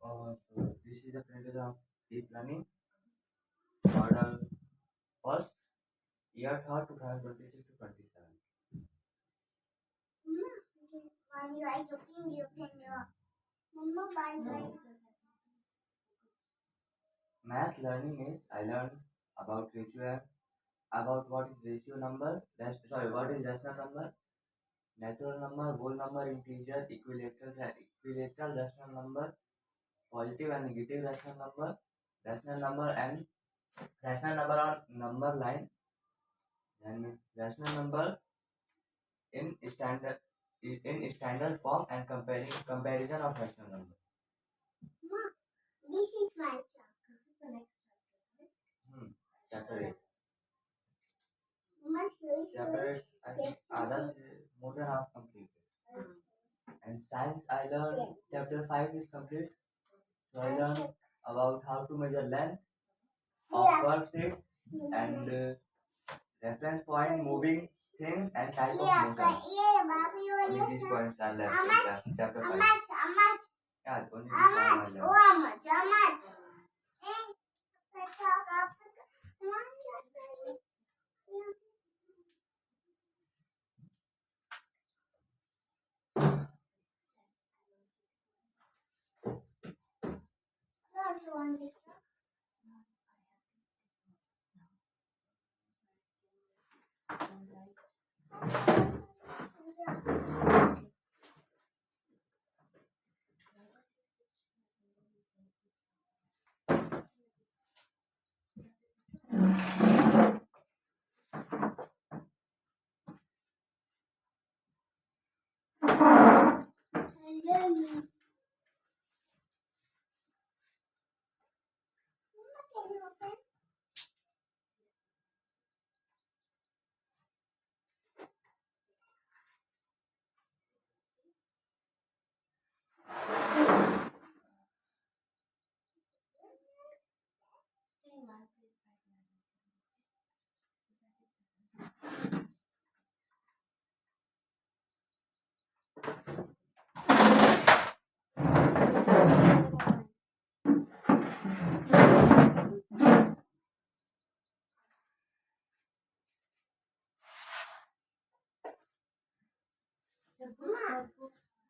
This is the presentation of deep learning model first year thought 2026 to 27. Math learning is I learned about ratio, about what is ratio number, what is rational number, natural number, whole number, integer, equilateral rational number, positive and negative rational number and rational number on number line, and rational number in standard form and comparison of rational number. This is my chapter. This is the next chapter. Chapter 8. Chapter 8, I think others more than half completed. And science, I learned chapter 5 is complete. So I learned about how to measure length of curve shape and reference point, moving things, and type of motion. Only these points are left in class, chapter 5. Yeah, only these are left.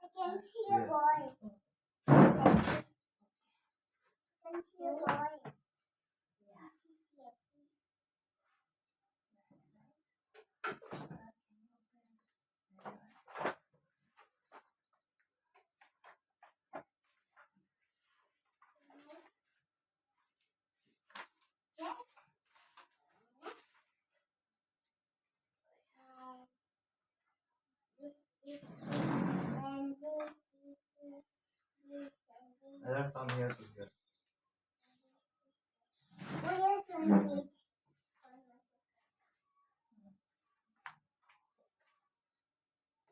I can see a boy. I can see a boy. I learned from here to here.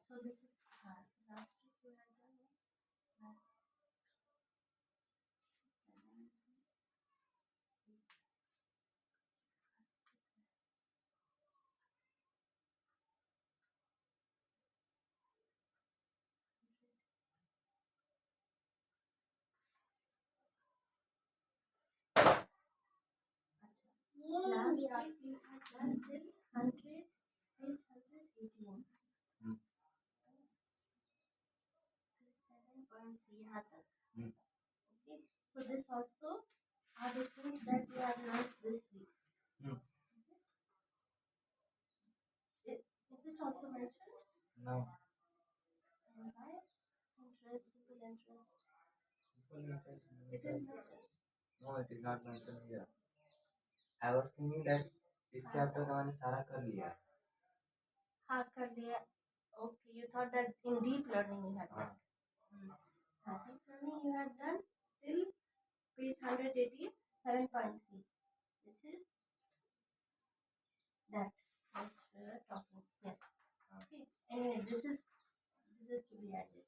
So this is class. Last week we had done class 7. Last week we had done till 100, page 118. 7.3 had done. Okay. So this also are the things that we have learned this week. Is it also mentioned? No. And why? Interest, simple interest. Simple interest. It is mentioned. No, it is not mentioned here. I was thinking that इस chapter का मैंने सारा कर लिया. हाँ कर लिया. Okay, you thought that in deep learning you had done. Deep learning you had done till page 187.3, which is that which we are talking. Yeah. Okay. Anyway, this is to be added.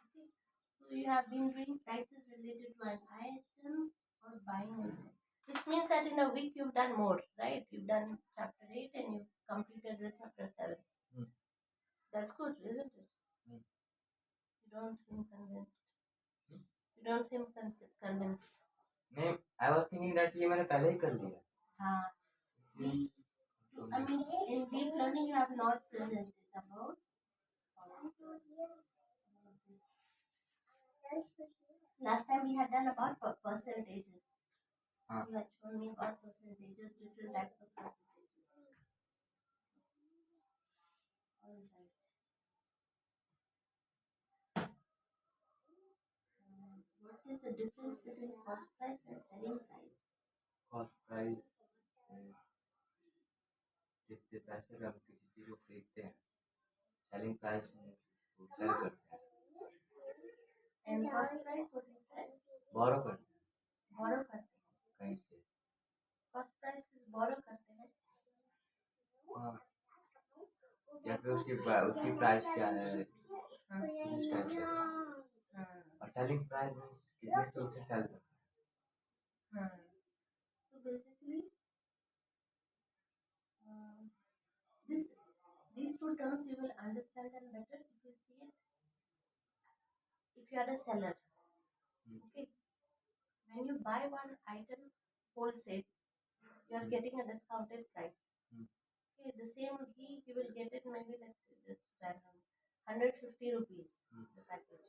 Okay. So you have been doing prices related to an item or buying anything. Which means that in a week you've done more, right? You've done chapter 8 and you've completed the chapter 7. That's good, isn't it? You don't seem convinced. You You don't seem convinced. नहीं, I was thinking that ये मैंने पहले ही कर लिया. हाँ. I mean, in deep learning you have not presented about. Last time we had done about percentages. You had shown me about percentages, different types of percentages. All right. What is the difference between cost price and selling price? Cost price जितने पैसे का हम किसी चीज को खरीदते हैं, selling price में वो sell करते हैं. And cost price what you said? Borrow करते हैं. Borrow करते हैं. कहीं से. Cost price is borrow करते हैं. हाँ. या फिर उसकी प्राइस क्या है? उस टाइप से. और selling price में कितने से उसे sell करते हैं. So basically, this these two terms you will understand them better if you see it. If you are a seller, okay, when you buy one item wholesale, you are getting a discounted price. Okay, the same ghee you will get it maybe let's say just random 150 rupees the package,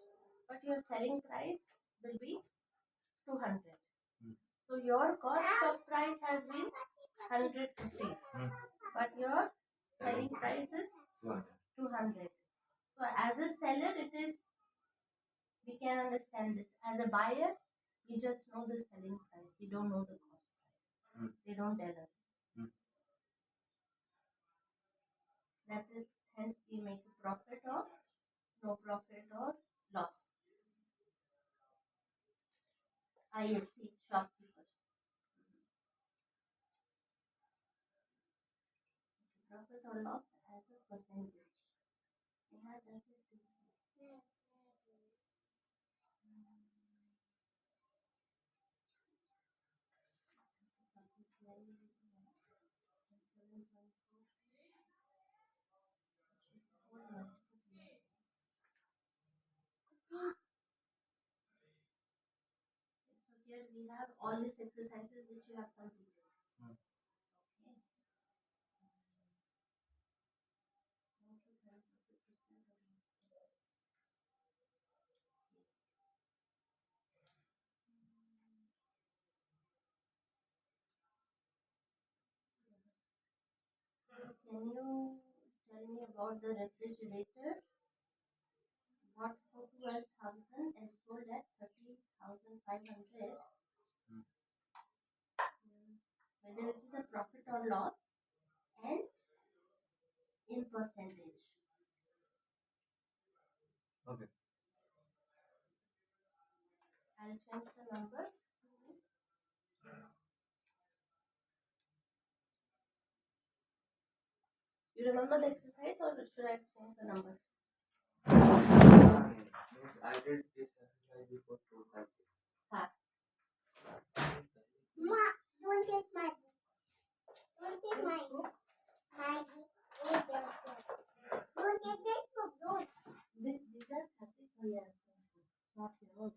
but your selling price will be 200. So your cost of price has been 150, but your selling price is 200. So as a seller, we can understand this. As a buyer, we just know the selling price. We don't know the cost price. They don't tell us. That is, hence we make a profit or no profit or loss. ISC, shopkeeper. Profit or loss as a percentage. Neha does it this way. So here we have all these exercises which you have completed. Okay. Can you tell me about the refrigerator? Bought for 12,000 and sold at 30,500. Whether it is a profit or loss and in percentage. Okay. I'll change the number. You remember the exercise or should I change the number? Yes, I did this exercise before 2 times. Ha. Ma, don't take my book. Don't take my book. Don't take this book. Don't. These are 33 years. Not yours.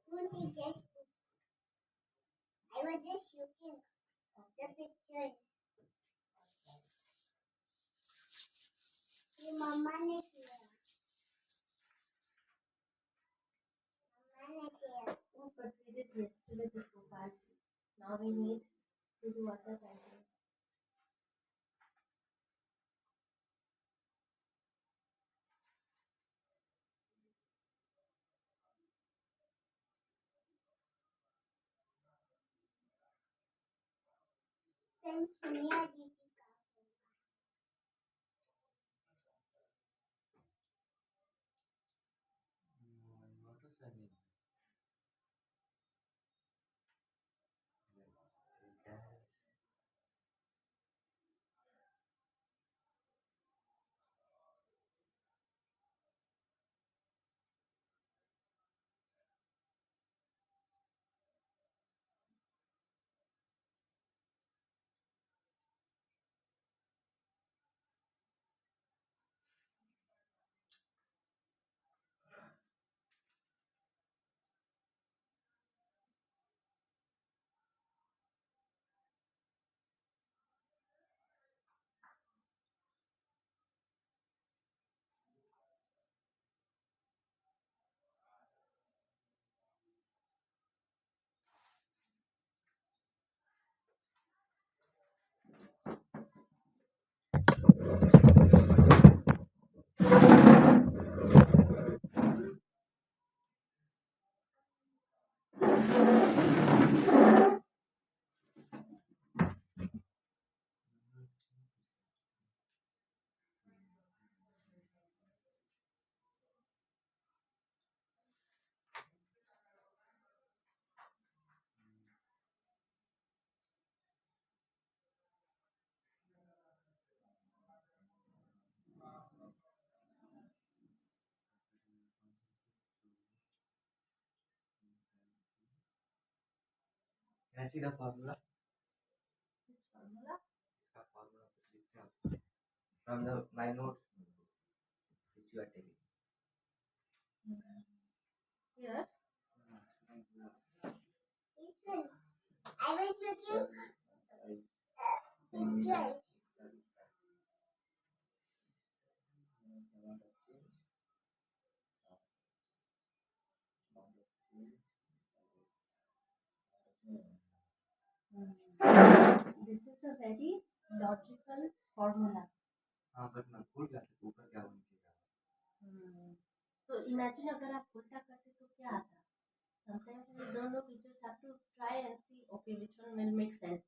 Don't take this book. I was just looking at the pictures. ये मम्मा ने किया. मम्मा ने किया. Oh, but we did yesterday this Gopal. Now we need to do other writing. Then Sonia didi का होगा. What does that mean? see the formula? Which formula? इसका formula कुछ लिखते हैं from the my notes which you are taking. Here. I was looking picture. This is a very logical formula. हाँ but मैं भूल गया था ऊपर क्या होना चाहिए. So imagine अगर आप उल्टा करते तो क्या आता? Sometimes we don't know. We just have to try and see. Okay, which one will make sense.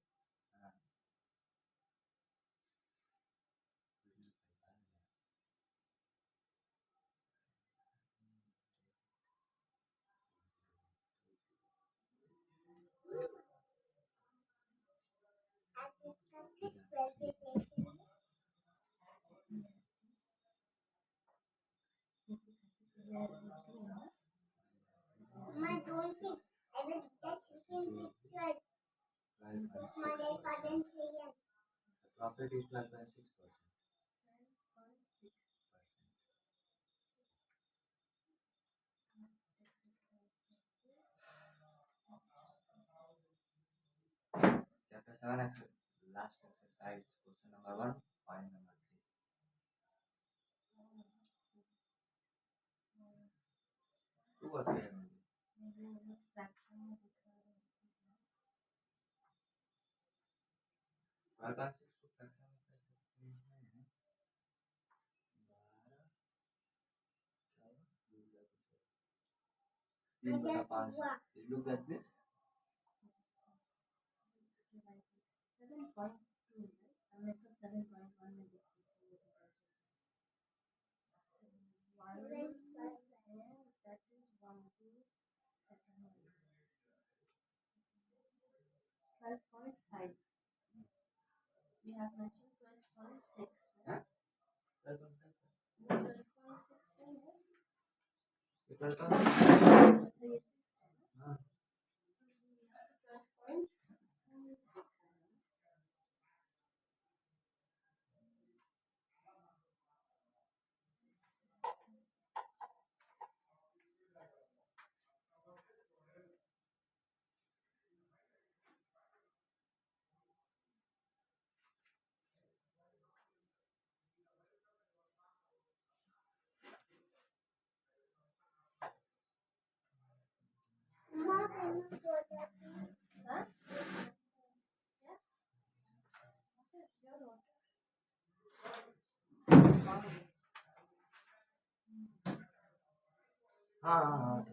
My don't think I was just looking pictures. My father said profit is 12.6%. 12.6%. Chapter 7 last exercise question number 1 point number 3. Two or three. Fraction. 12.6 to fraction. Look at this. 7.2. I meant to 7.1. That is 1, 2, 12.5. We have mentioned 12.6. Huh? 12.5. 12.6. Huh? हाँ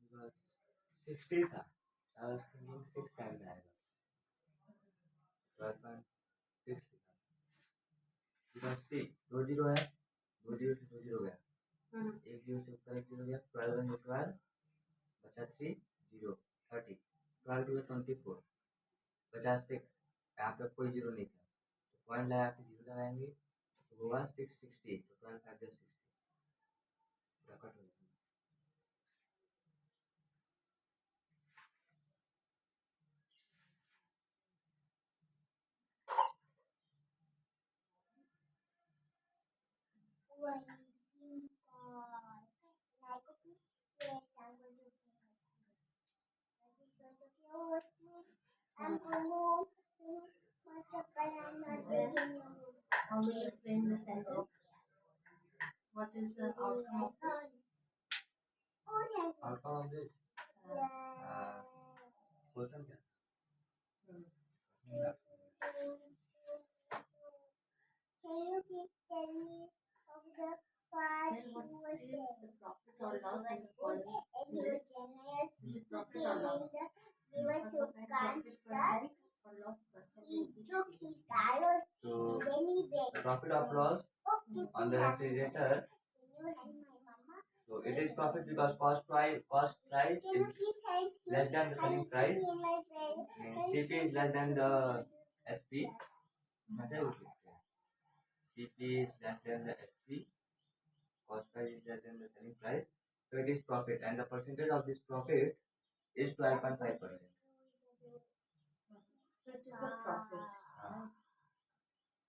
because 60 था. I was thinking 6 times आएगा. 12.6 because see 2 0 है. 2 0 से 2 0 गया. 1 0 से ऊपर 1 0 गया. 12 and 12 बचा 3 0 30. 12 to 24 बचा 6. यहाँ पे कोई 0 नहीं था तो पॉइंट लगा के 0 लगाएंगे तो होगा 660. तो 12 5 60 कट हो जाएगा. How will you frame the sentence? What is the outcome of this? Outcome of this? Question क्या? Can you please tell me of the part what is the profit or loss in the following? Is it profit or loss? He took his dollars and then he went. Profit or loss on the refrigerator. So it is profit because cost price is less than the selling price and CP is less than the SP. ऐसे उठ लिखते हैं. CP is less than the SP, cost price is less than the selling price. So it is profit, and the percentage of this profit is 12.5%. So it is a profit.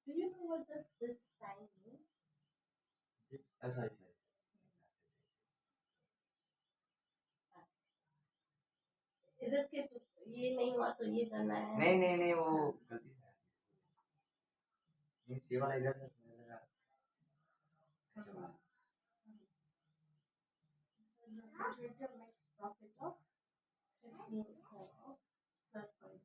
Do you know what does this sign mean? Sorry. Is it कि ये नहीं हुआ तो ये करना है? नहीं वो गलती से नहीं, ये वाला इधर से मुझे लगा ऐसे वाला। Refrigerator makes profit of 15 of 12.5.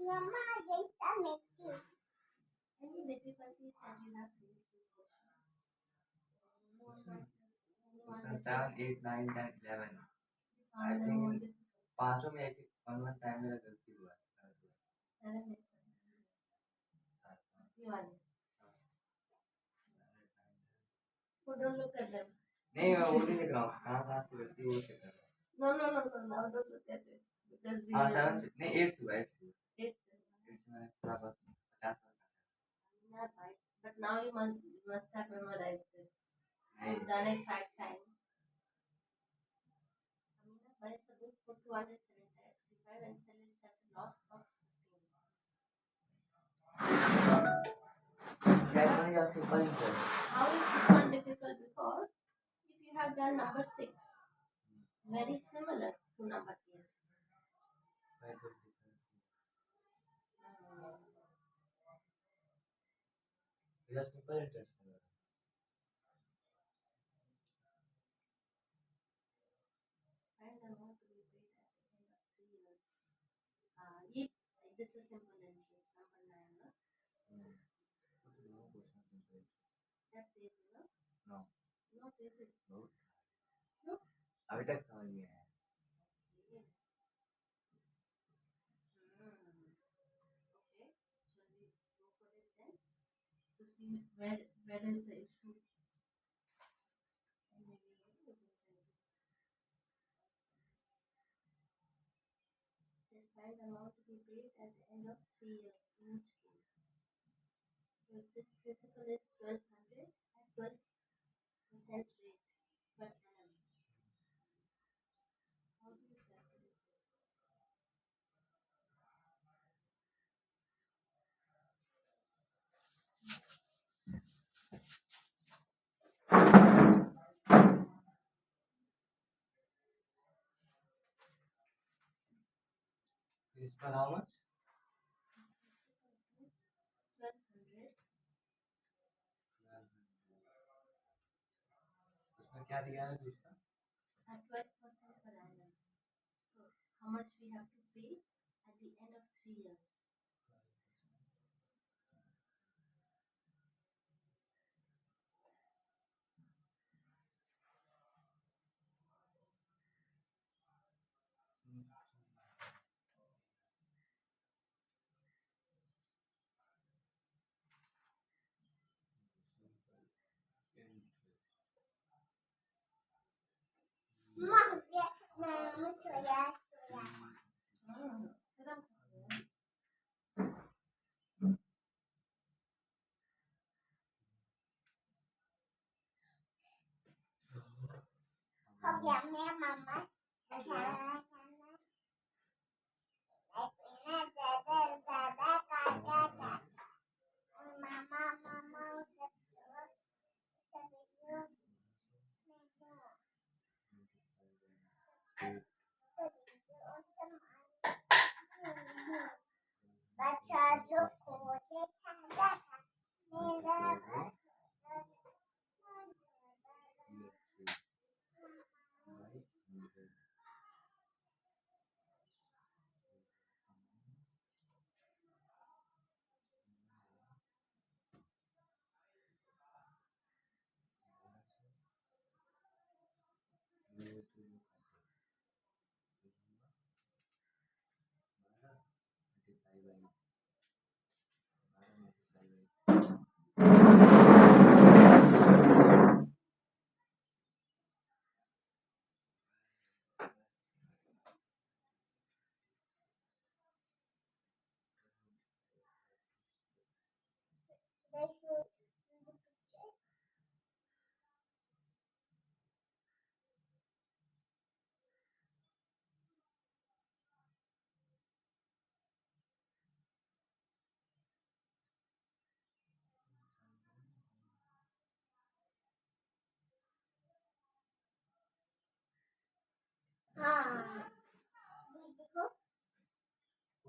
Mama, any difficulties that you have faced with Question 7, 8, 9, 10, 11. I think in पांचों में एक वन टाइम मेरा गलती हुआ है। Don't look at them. नहीं मैं वो नहीं देख रहा हूँ, कहाँ से गलती वो चेक कर रहा हूँ। No, don't look at it. Because हाँ 7 से नहीं 8 हुआ 8 से मैंने थोड़ा बहुत 50 but now you must have memorized it. You've done it 5 times. Amina buys a book for 275 and sells it at a loss of 15. That one is also simple interest. How is this one difficult? Because if you have done number 6, very similar to number 8. Just simple interest. Find the amount to be paid at the end of 3 years. If this is simple interest, number 9. No? That's easy, no? No. Not easy. No. No? अभी तक समझ नहीं आया। Okay. Okay. Shall we go for it then? To see where is the issue? Says find the amount to be paid at the end of 3 years in each case. So it says principal is 1200 at 12% rate per annum. How do you calculate this? Principal how much? 1200. उसमें क्या दिया है दूसरा? At 12% per annum. So how much we have to pay at the end of 3 years?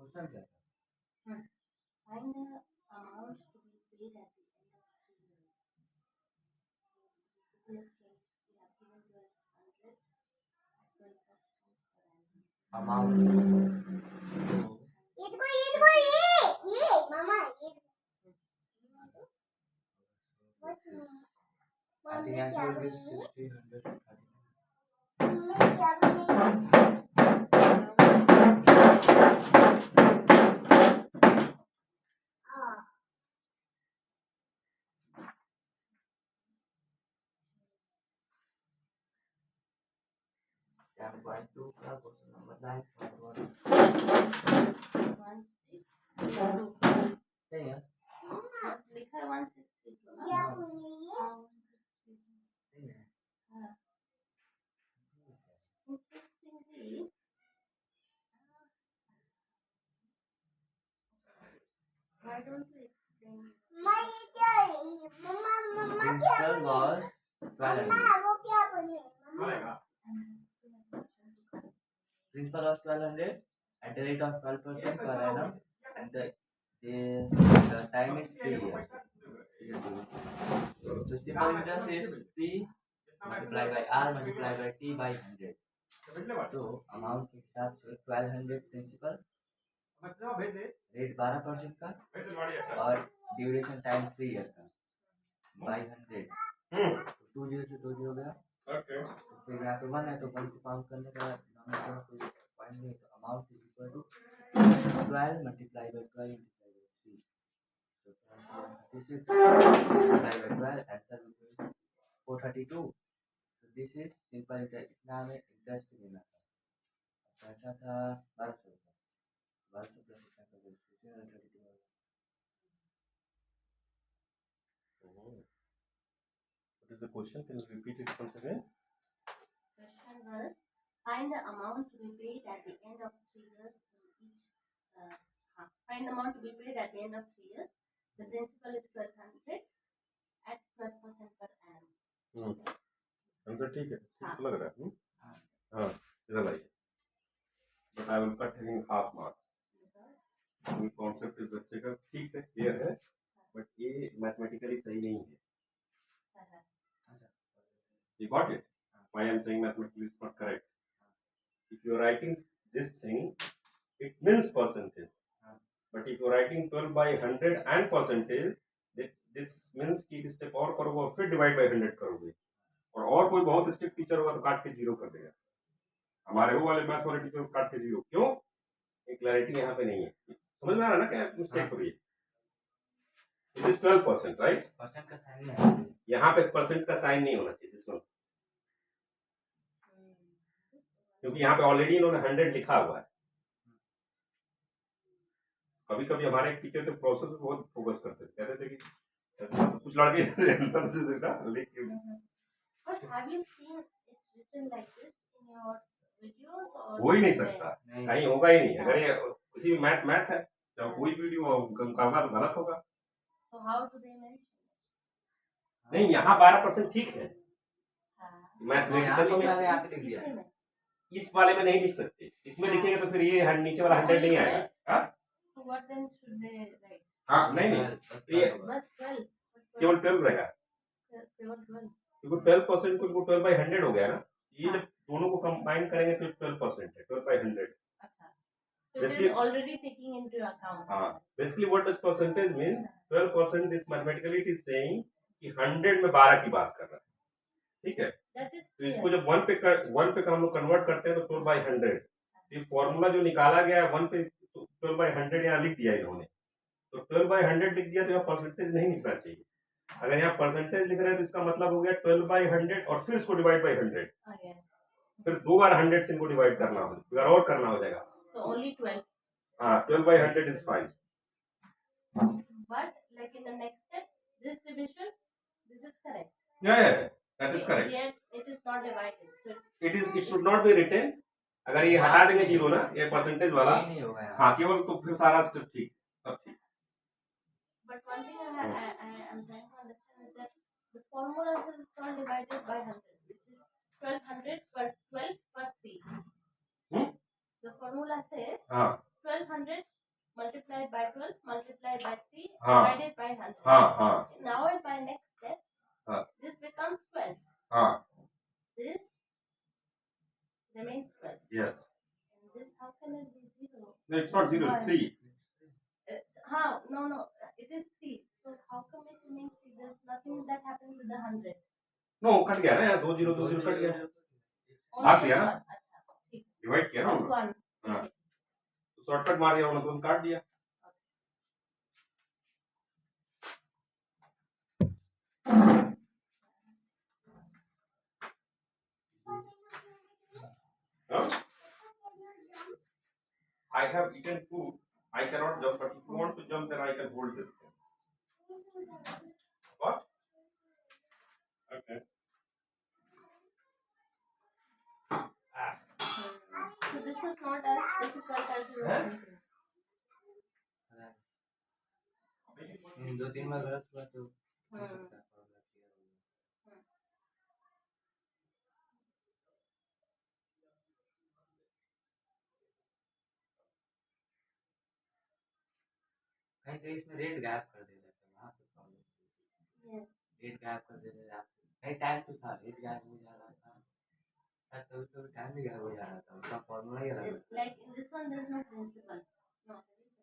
Question क्या था? Find the amount to be paid at the end of 3 years. So this is 20. We have given 1200 at 12% per annum. Amount. I think answer will be 1630. I'm going to question number 9. 1632. नहीं है? लिखा है 1632 ना? हाँ, 162. नहीं है। हाँ. Interestingly, why don't you explain? Principal was 1200. Principal was 1200 at the rate of 12% per annum, and the time is 3 years. So simple interest is P multiplied by R multiplied by T by 100. So amount के हिसाब से 1200 principal, rate 12% का और duration time 3 year का by 100. 2 0 से 2 0 गया. तो फिर यहाँ पे 1 है तो 1 को काउंट करने का कोई पॉइंट नहीं. तो amount is equal to 12 multiply by 12 multiply by 3. So 36 multiplied by 12 answer will be 432. So this is simple interest. इतना हमें इंटरेस्ट देना था. पैसा था 1200 रुपये. 1200 प्लस इतना कर 1632. What is the question? Can you repeat it once again? Question was, find the amount to be paid at the end of 3 years in each. Find the amount to be paid at the end of 3 years. The principal is 1200 at 12% per annum. Answer ठीक है, हाँ. ठीक लग रहा है. हाँ, इधर आइए. But I will cut him half mark. Concept इस बच्चे का ठीक है, क्लियर है, बट ये मैथमेटिकली सही नहीं है. You got it? Why I'm saying mathematically is not correct. If you're writing this thing, it means percentage. But if you're writing 12 by 100 and percentage, this means कि स्टेप और करोगे और फिर डिवाइड बाय 100 करोगे. और कोई बहुत स्ट्रिक्ट टीचर होगा तो काट के जीरो कर देगा. हमारे वो वाले मैथ्स वाले टीचर काट के जीरो. क्यों? एक क्लैरिटी यहाँ पे नहीं है. समझ में आ रहा है ना क्या मिस्टेक हो रही है? It is 12%, right? परसेंट का साइन नहीं. यहाँ पे परसेंट का साइन नहीं होना चाहिए जिसमें, क्योंकि यहाँ पे ऑलरेडी इन्होंने 100 लिखा हुआ है. कभी कभी हमारे एक टीचर थे प्रोसेस पे बहुत फोकस करते थे, कहते थे कि कुछ लड़के आंसर से देता लेकिन. But have you seen it written like this in your videos or? हो ही नहीं सकता, कहीं होगा ही नहीं. अगर ये किसी मैथ है जब कोई वीडियो होगा तो गलत होगा. So how do they mention? नहीं, यहाँ 12% ठीक है. मैथमेटिकली इस वाले में नहीं लिख सकते. इसमें लिखेंगे तो फिर ये नीचे वाला 100 नहीं आएगा. So what then should they write? हाँ, नहीं ये बस 12. केवल 12 रहेगा. केवल 12. क्योंकि 12% को 12 by 100 हो गया ना. ये जब दोनों को कंबाइन करेंगे तो 12% है. 12 by 100. अच्छा. So it is already taking into account. हाँ, basically what does percentage mean? 12% is mathematically it is saying कि 100 में 12 की बात कर रहा है. ठीक है. तो इसको जब 1 पे हम लोग कन्वर्ट करते हैं तो 12 by 100. ये फॉर्मूला जो निकाला गया है 1 पे 12 by 100 यहाँ लिख दिया इन्होंने. तो 12 by 100 लिख दिया तो यहाँ परसेंटेज नहीं लिखना चाहिए. अगर यहाँ परसेंटेज लिख रहे हैं तो इसका मतलब हो गया 12/100 और फिर इसको डिवाइड बाई 100, फिर 2 बार 100 से इनको डिवाइड करना हो, फिर और करना हो जाएगा। So only 12. हाँ, 12/100 is fine. But like in the next step, this division, this is correct. Yeah, that is correct. Yet it is not divided. So it should not be written. अगर ये हटा देंगे जीरो ना, ये percentage वाला नहीं होगा। हाँ, केवल तो फिर सारा स्टेप ठीक, सब ठीक। But one thing I am trying to understand is that the formula says it's all divided by 100, which is 1200 per 12 per 3. The formula says 1200 multiplied by 12 multiplied by 3 divided by 100. Now in my next step, this becomes 12. This remains 12. Yes. And this, how can it be 0? No, it's not 0, it's 3. No, it is 3. So how come it remains 3? There's nothing that happened with the 100. No, cut गया ना यार, 2 0 2 0 cut गया। आप दिया ना? Divide किया ना उन्होंने? हाँ। तो शॉर्टकट मार दिया उन्होंने, तो काट दिया। I have eaten food. I cannot jump, but if you want to jump, then I can hold this thing. What? Okay. So this is not as difficult as you were thinking. दो तीन बार गलत हुआ तो कहीं तो इसमें rate gap कर दे रहे थे, वहाँ पे प्रॉब्लम। रेट गैप कर दे रहे थे, कहीं टाइम तो था, रेट गैप हो जा रहा था, शायद कभी कभी टाइम भी गैप हो जा रहा था, उसका फॉर्मूला ही अलग है। Like in this one, there is no principle. No, there is.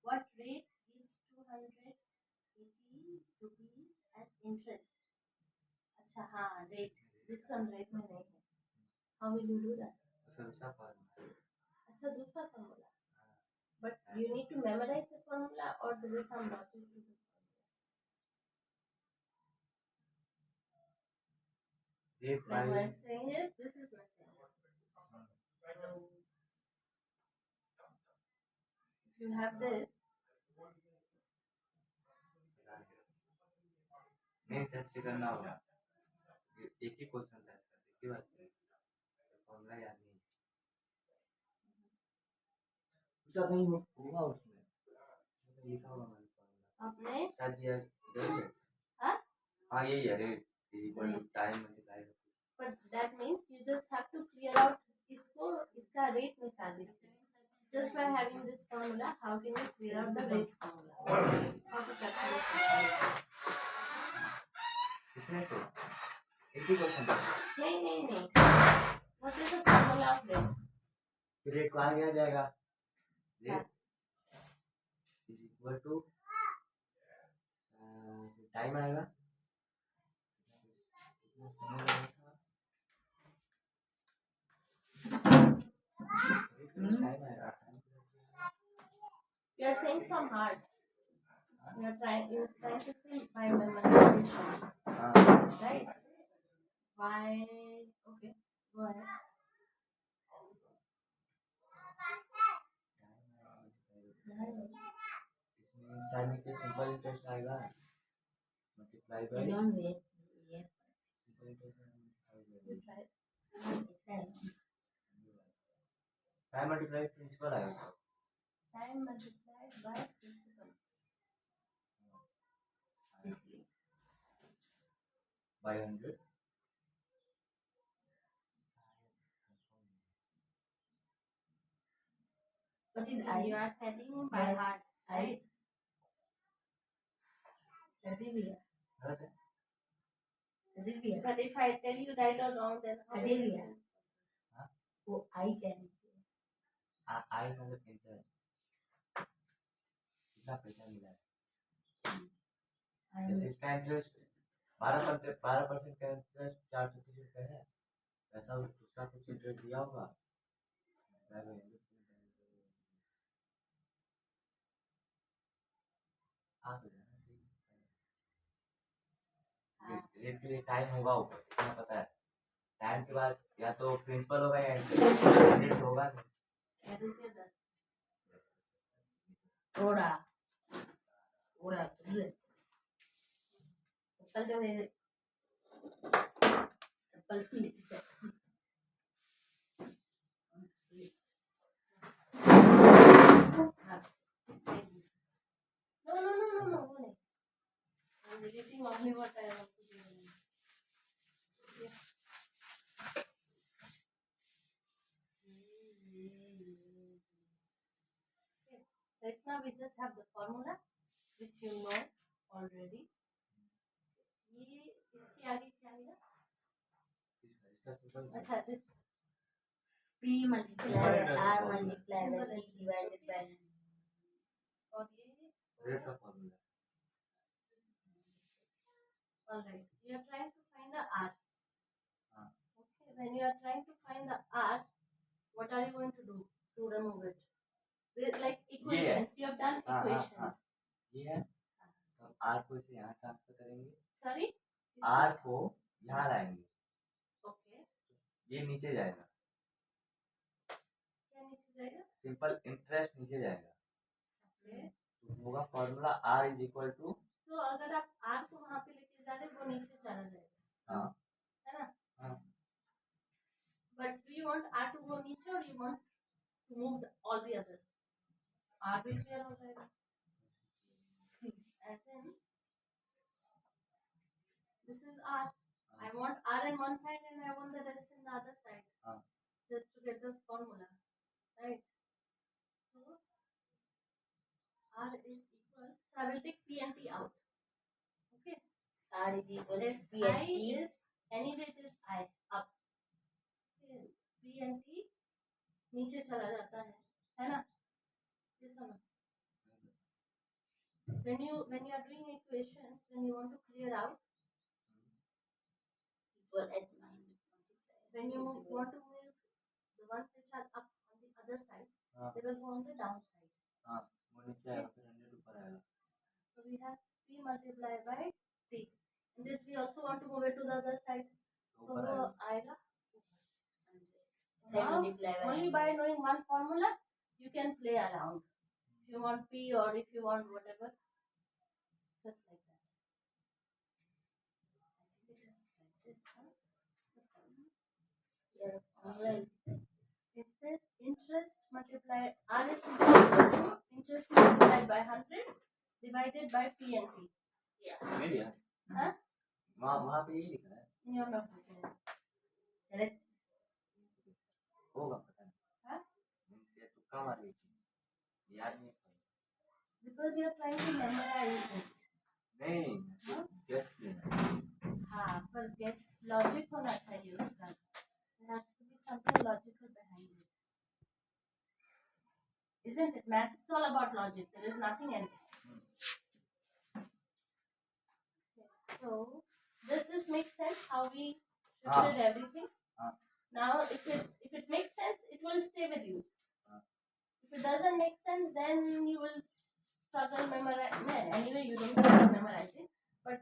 What rate is 280 rupees as interest? अच्छा हाँ, rate. This one rate में नहीं है. How will you do that? दूसरा फॉर्मूला। अच्छा, दूसरा formula. But you need to memorize the formula, or there is some logic to the formula. Like what I'm saying is, this is missing. So, if you have this, नहीं search करना होगा, एक ही question search करते, एक ही बात है, formula याद नहीं, उसका कहीं होगा उसमें, लिखा होगा मैंने फॉर्मूला। आपने शायद ये है, हाँ यही है, rate equal to time multiply. But that means you just have to clear out इसका rate निकाल दीजिए. Just by having this formula, how can you clear out the rate formula? How to calculate it? इसमें से एक ही question था। नहीं. What is the formula of rate? Rate को आ जाएगा, rate is equal to time आएगा, You are saying from heart. You are trying to say by memorization. Right? Why? Okay, go ahead. इसमें साइन नीचे simple interest आएगा, multiply by simple interest, time multiply principal आएगा, Time multiplied by principal. by 100. What is I? You are telling by heart, right? But if I tell you right or wrong, then how will you? वो आई चाहिए, आई मतलब interest, कितना पैसा मिला है, जैसे इसका इंटरेस्ट 12% का इंटरेस्ट 430 रुपये है, वैसा उसका कुछ इंटरेस्ट दिया होगा, रेट के लिए टाइम होगा ऊपर, इतना पता है। टाइम के बाद या तो प्रिंसिपल होगा या इंटरेस्ट होगा। थोड़ा थोड़ा तुझे कल के भेज कल की No, वो नहीं। I'm deleting only what I want to do. Right now we just have the formula which you know already. ये इसके आगे क्या आएगा? अच्छा, this P multiplied R multiplied by P divided by और ये रेट का formula. alright. You are trying to find the R. हाँ। Okay, when you are trying to find the R, what are you going to do to remove it? With like equations. You have done equations. ये है, हम R को इसे यहाँ transfer करेंगे। Sorry? R को यहाँ लाएंगे। Okay. ये नीचे जाएगा। क्या नीचे जाएगा? सिंपल इंटरेस्ट नीचे जाएगा। Okay. तो होगा formula R is equal to. तो अगर आप R को वहाँ पे लेके जा रहे वो नीचे चला जाएगा। हाँ। है ना? हाँ। But do you want R to go नीचे or you want to move all the others? R भी clear हो जाएगा। As in, this is R. I want R in one side and I want the rest in the other side. Just to get the formula, right? So R is equal. So I will take P and T out. Okay. R is equal to This P and I T. is anyway it is I up. Okay. P and T नीचे चला जाता है ना? Yes or no? When you are doing equations, when you want to clear out, Equal at minus multiplied. when you want to move the ones which are up on the other side, they will go on the down side. हाँ, वो नीचे आएगा फिर 100 ऊपर आएगा। So we have P multiplied by T. And this we also want to move it to the other side. So वो आएगा Then now, multiply by only by knowing one formula, you can play around. If you want P or if you want whatever, just like that. I think it is like this, huh? yeah, online. It says interest multiplied R is equal to interest multiplied by 100 divided by P and T. Yeah. मेरी है। Huh? वहाँ पे यही लिखा है। In your notebook, yes. Correct. होगा पता नहीं। Huh? ये तुक्का मार लीजिए। याद नहीं है। Because you are trying to memorize it. नहीं, guess लेना। हाँ, पर guess logic होना चाहिए उसका. There has to be something logical behind it. Isn't it? Maths is all about logic. There is nothing else. So, does this make sense? How we shifted everything? Now, if it makes sense, it will stay with you. If it doesn't make sense, then you will struggle memorizing. Anyway, you don't struggle memorizing, but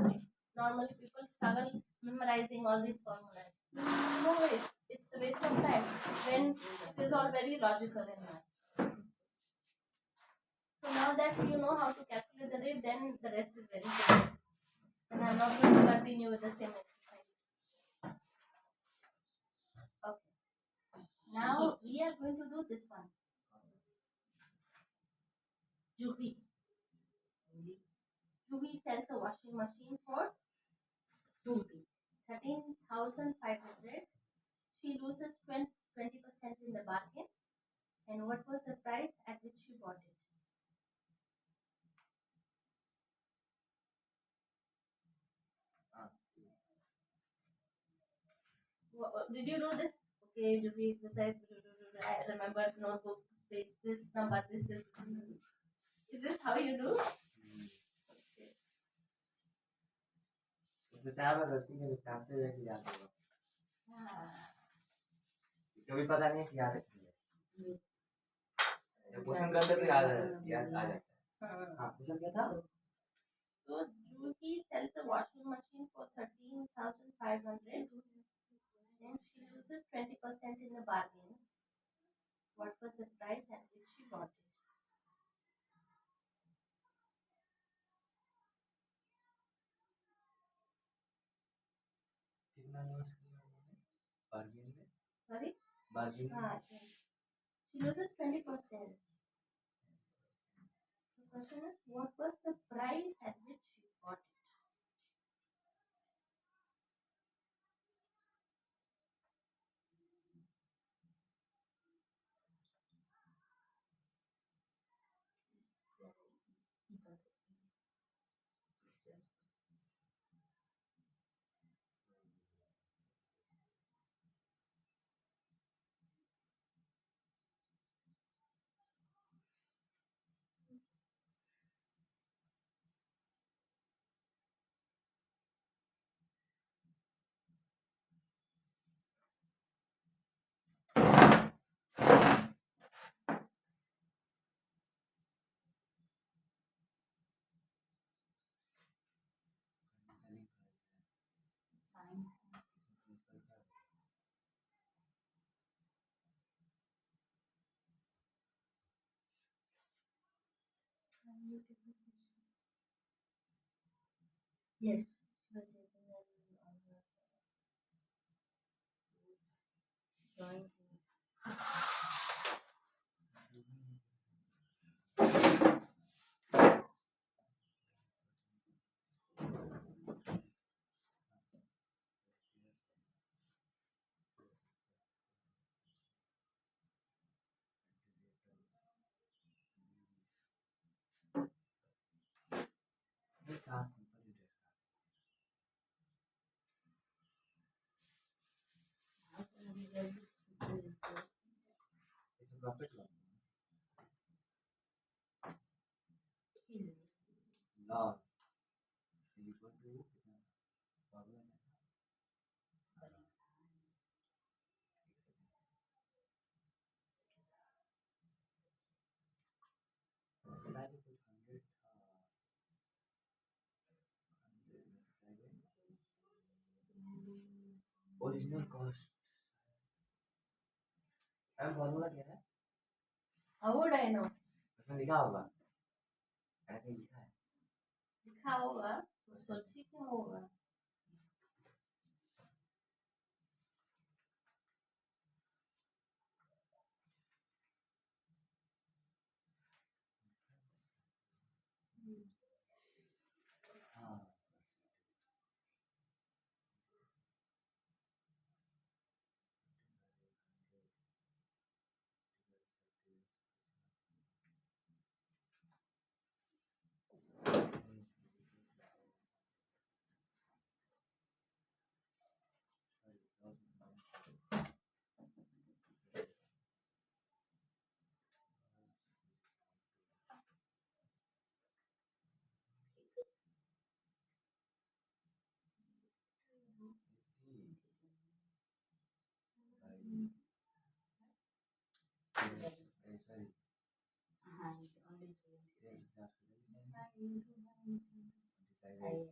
normally people struggle memorizing all these formulas. No waste. It's a waste of time when it is all very logical in math. So now that you know how to calculate the rate, then the rest is very simple. And I'm not going to continue with the same exercise. Okay. Now we are going to do this one. Juhi. Juhi sells a washing machine for 13,500. She loses 20% in the bargain. And what was the price at which she bought it? Did you do this? Okay, Juhi, I remember notebook, page, this number, this is. Is this how you do? Okay. उसने 4 बार गलती के हिसाब से लेके याद होगा। कभी पता नहीं कि याद रखेंगे। जब क्वेश्चन करते तो याद आ जाता है। हाँ, क्वेश्चन क्या था? So he sells a washing machine for 13,500. Then she loses 20% in the bargain. What was the price at which she bought it? कितना लॉस किया उन्होंने बार्गेन में? Sorry? बार्गेन में She loses 20%. So question is, what was the price at which she bought it? Yes, she was using them on her drawing. ये class simple interest it's profit loss loss is equal to कितना formula है like कुछ 100 original cost ma'am formula क्या है How would I know? उसमें लिखा होगा मैंने कहीं लिखा है लिखा होगा तो सोचिए क्या होगा. हाँ sorry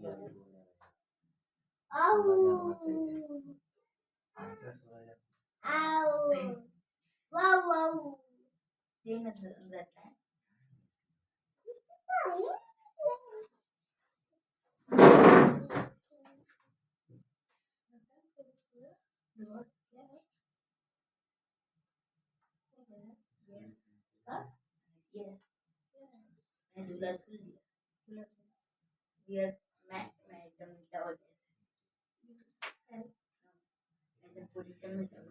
जल्दी बोलने लगा। आओ 16,000 होना चाहिए। आंसर 16,000। आओ वाओ वाओ ये मतलब रहता है ये मैं झूला झूल दिया ये मैं एकदम नीचा हो गया मैं एकदम पोजीशन में चल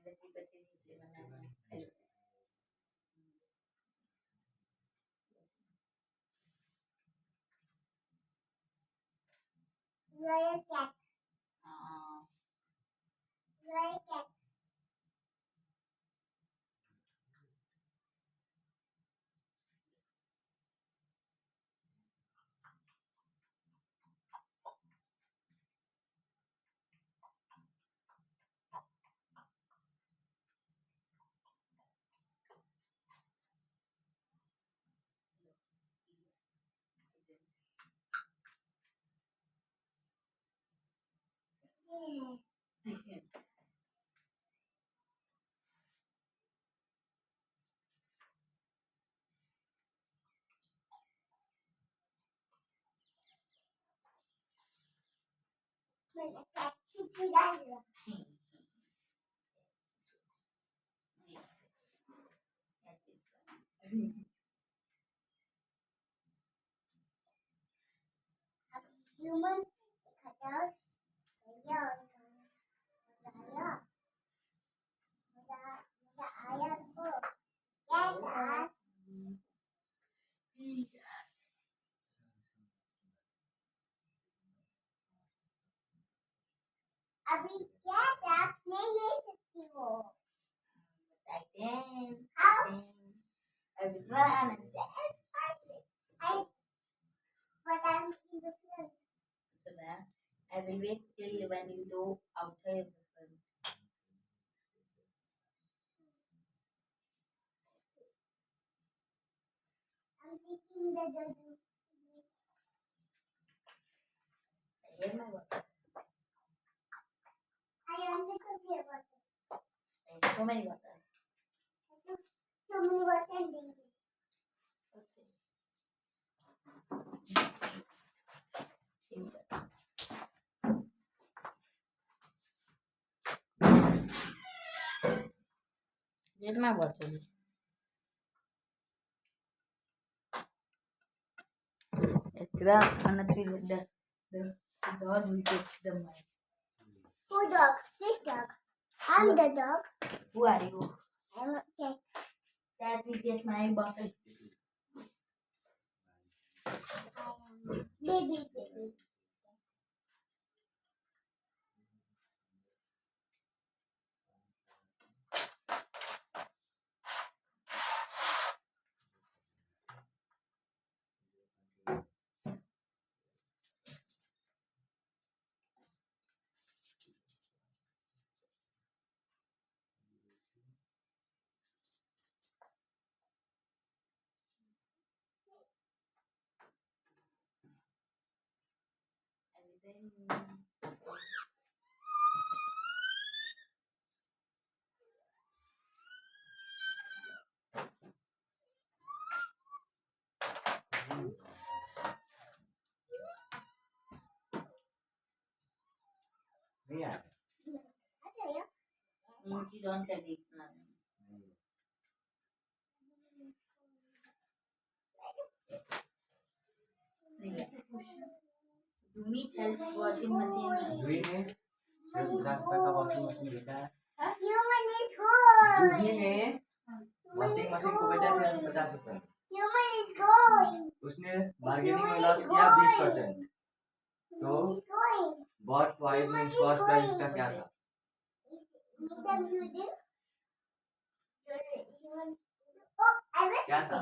मेरे से बच्चे नीचे बनाना Royal cat. Royal cat. Human cutters. अभी क्या आप नहीं ले सकती हो I will wait till when you go outside the film. I'm taking the Here's my water. I am taking the water. So many water. So many water and drink it. Okay. Here's my water. The dog will take the mic. Who dog? This dog. I'm the dog. Who are you? I'm a cat. Cat will get my bottle. Baby. नहीं आया। You don't have it now. You need help washing machine. जूही ने ₹10,000 का washing machine बेचा है। Human is going. जूही ने washing machine को बेचा ₹50। Human is going. उसने बार्गेनिंग में लॉस किया 20%। तो बॉट प्राइस में कॉस्ट प्राइस का क्या था? क्या था?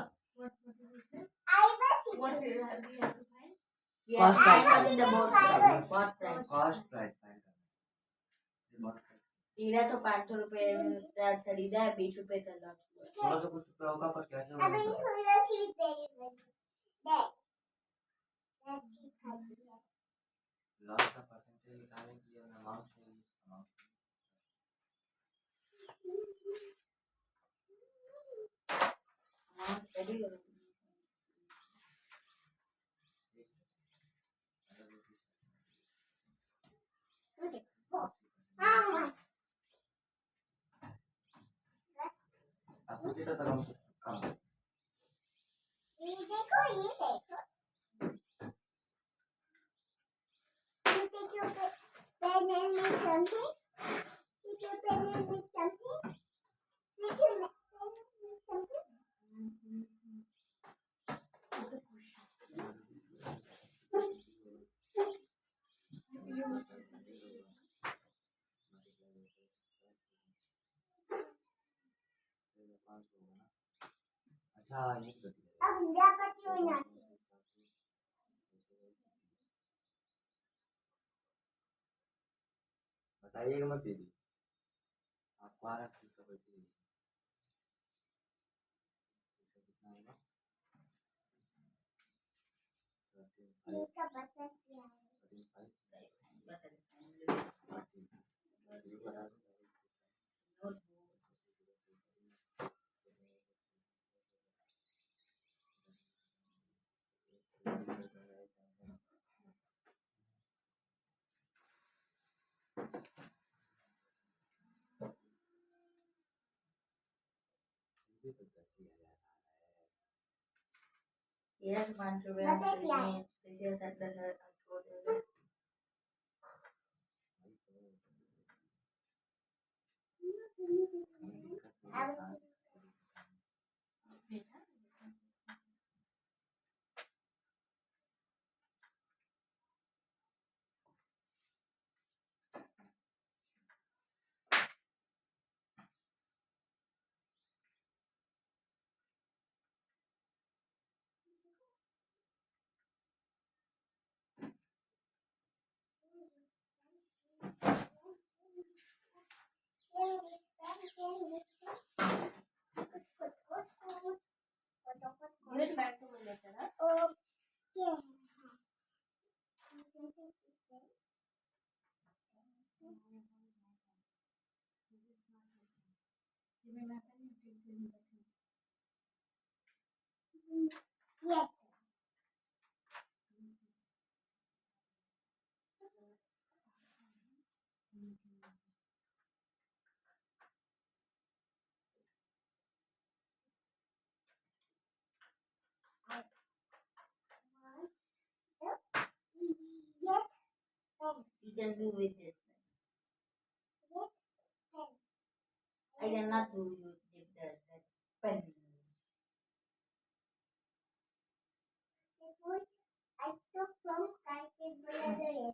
कॉस्ट प्राइस 1300-500 रुपए खरीदा है 20 रुपए का लॉस हुआ। 1600 कुछ रुपए होगा पर कैसे होगा? लॉस का परसेंटेज निकालने के लिए अमाउंट चाहिए। अब तुझे तो कम कम ये देखो you take your pen and make something. Take your pen and make something. Take your pen and make something. अच्छा ये तो अब मेरा पति होना चाहिए। बताइएगा मत दीदी, आपको आ रहा है कितना बची कितना होगा? इसका बच्चा क्या है? Yes, man, to be Butterfly. this is at the Give it back to me later, huh? Okay. Give me my pen, you take the pen. Yes. Yes. You can do with this. Yes. I cannot do you with that pen. The food I took from Karthik Brother.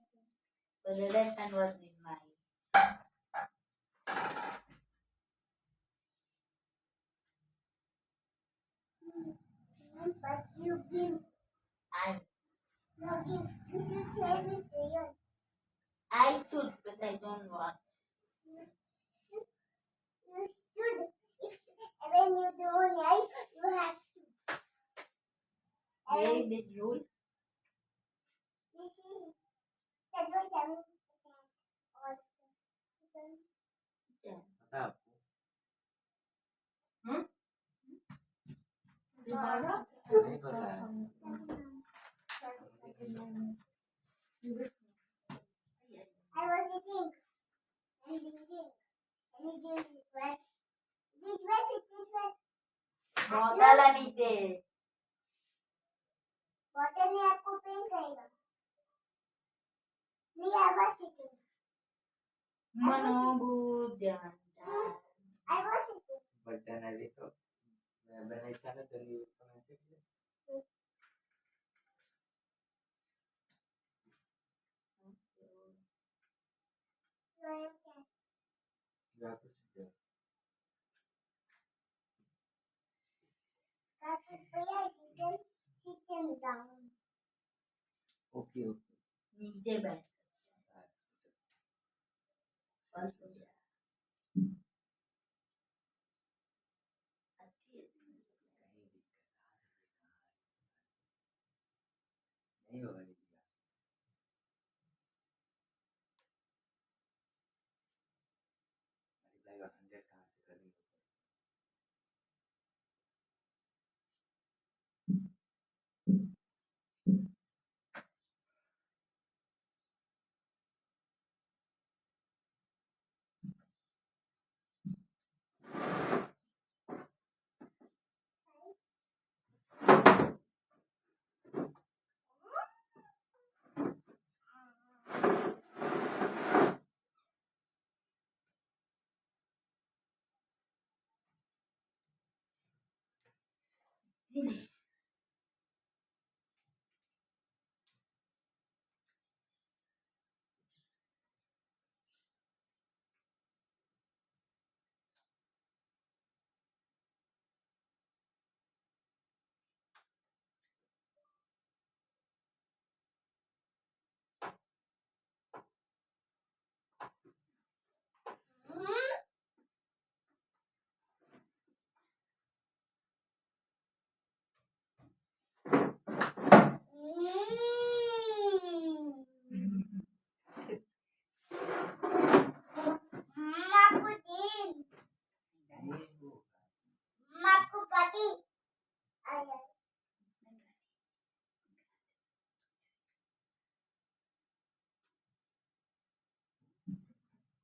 But the red pen was with mine. But you give. You should share with Rayan. I should, but I don't want. You should. If when you don't like, you have to. Where is this rule? This is 7% or Yeah. पता है आपको? नहीं पता है। I was eating and thinking and it is wet. This wet. Bottle anite. Bottle में आपको pen करेगा नहीं I was sitting Manobudyan. I was sitting button है भी तो मैं बनाया ना तो नहीं तो मैं से या कुछ है sit them down ओके नीचे बैठ फल हो गया अच्छी है नहीं होगा ये क्या? मल्टीप्लाई बाय 100 कहाँ से करेंगे?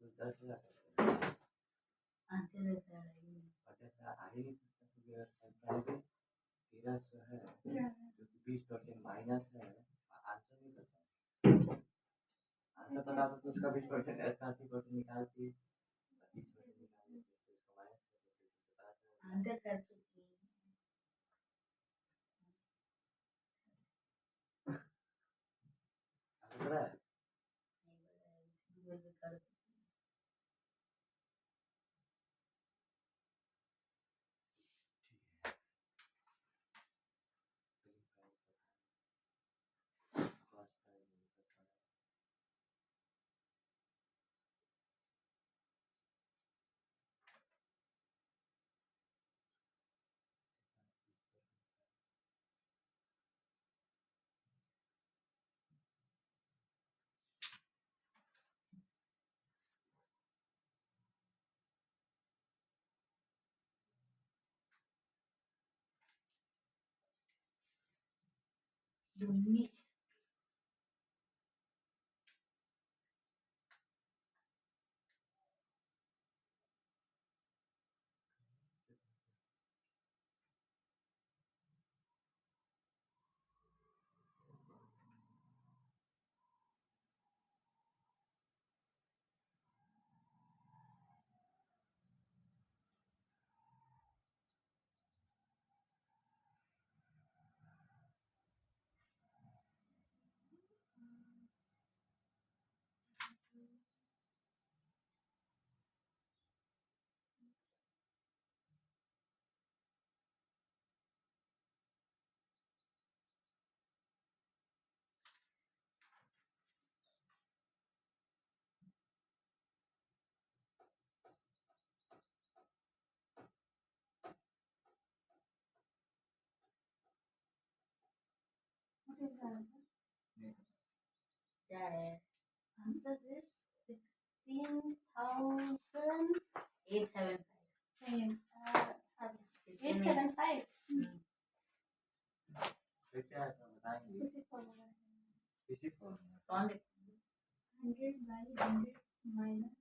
कुछ 10,000 आंसर देता है 50,000 आ ही नहीं सकता क्योंकि अगर पहले 1300 है जो कि 20% माइनस है, आंसर नहीं पता। आंसर पता तो उसका 20% 80% निकाल के 20% निकाल लेते तो उसको माइनस कर देते तो पता चला। आंसर कर चुकी आपको पता है गूगल पे कर दुन्नी What is the answer? क्या है Answer is 16,000. 875 875. फिर क्या है तो बताएंगे किसी formula से. किसी फॉर्मूला कौन 100 by 100 minus.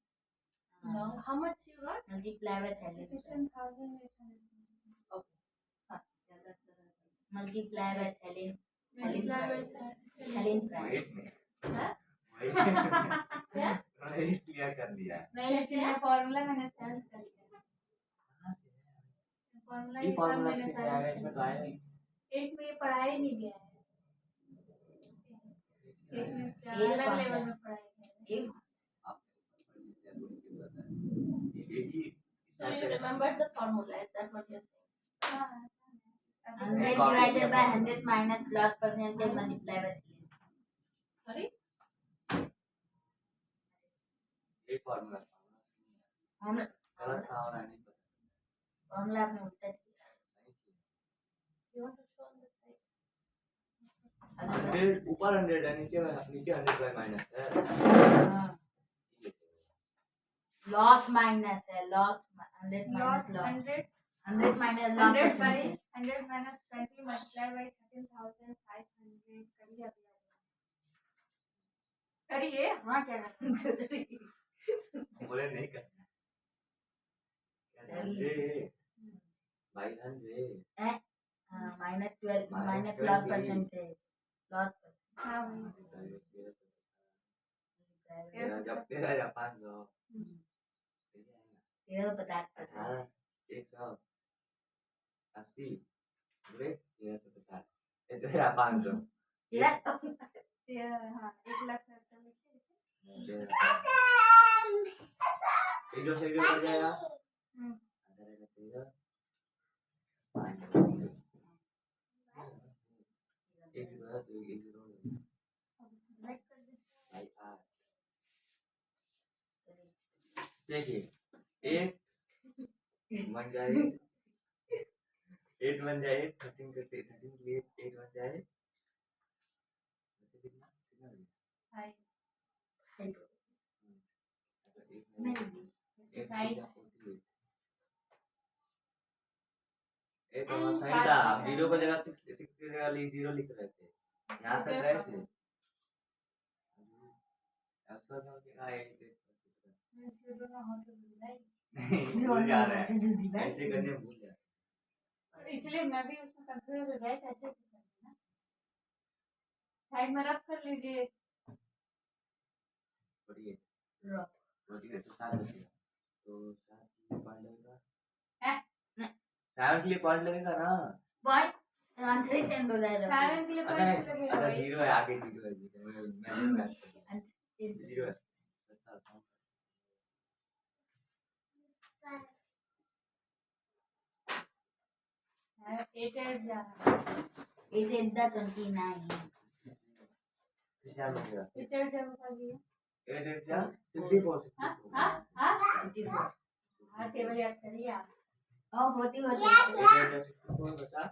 No. How much you got? Multiply by थैलेन 16,800. ओके हाँ ज्यादा मल्टीप्लाई बाय थैलेन Multiply by थैलेन प्राइस वेट में हाँ? क्या राइट लिया कर दिया नहीं लेकिन ये फॉर्मूला मैंने सेंड कर दिया. कहाँ से है फॉर्मूला ये ये सब फॉर्मूला मैंने कैसे आएगा इसमें तो आया नहीं एक में ये पढ़ाई नहीं गया है. एक में इसके ये अलग formula. लेवल में पढ़ाई गया है. एक एक ही So you remember the formula? Is that what you're saying? हाँ. 100 divided by 100 minus log percentage multiply by 3 Sorry? ये फॉर्मूला हम गलत था और नहीं पता फॉर्मूला आपने उल्टा किया You want to show on the side? 100 ऊपर 100 है, नीचे 100 बाय माइनस है। लॉस माइनस है, loss 100 minus Loss loss 100 100 minus 100 by loss 100 minus 20 multiplied by 13,500 करिए अभी करिए हाँ क्या करते बोले नहीं करना 100 by 100 minus 12 minus 20 loss percentage loss हाँ जब 13,500 50 18 180 बुरे 1350 13,500 हाँ 1 लाख करते लिखिए एक जो से जो हो जाएगा एक जीरो देखिए 8 बन जाए 8 बन जाए 13 करते 13 के लिए 8 बन जाए सही था। जीरो को जगह 6 की जगह 0 लिख रहे थे, यहाँ तक गए थे। भूल जा रहे हैं, ऐसे करने भूल जा रहे हैं। इसलिए मैं भी उसमें कंफ्यूज हो गया कैसे करना साइड में रख कर लीजिए पढ़िए तो 7 बचेगा तो 7 पॉइंट लगेगा 7 के लिए पॉइंट लगेगा ना पॉइंट आंसर चेंज हो जाएगा साइड के लिए अगर पॉइंट लगेगा अगर 0 है आगे 0 है मैं 0 है 8 जा 8 is the 29 क्या बचेगा 8 जब कर दिए 8 क्या 64 54 टेबल याद करिए आप होती 64 बचा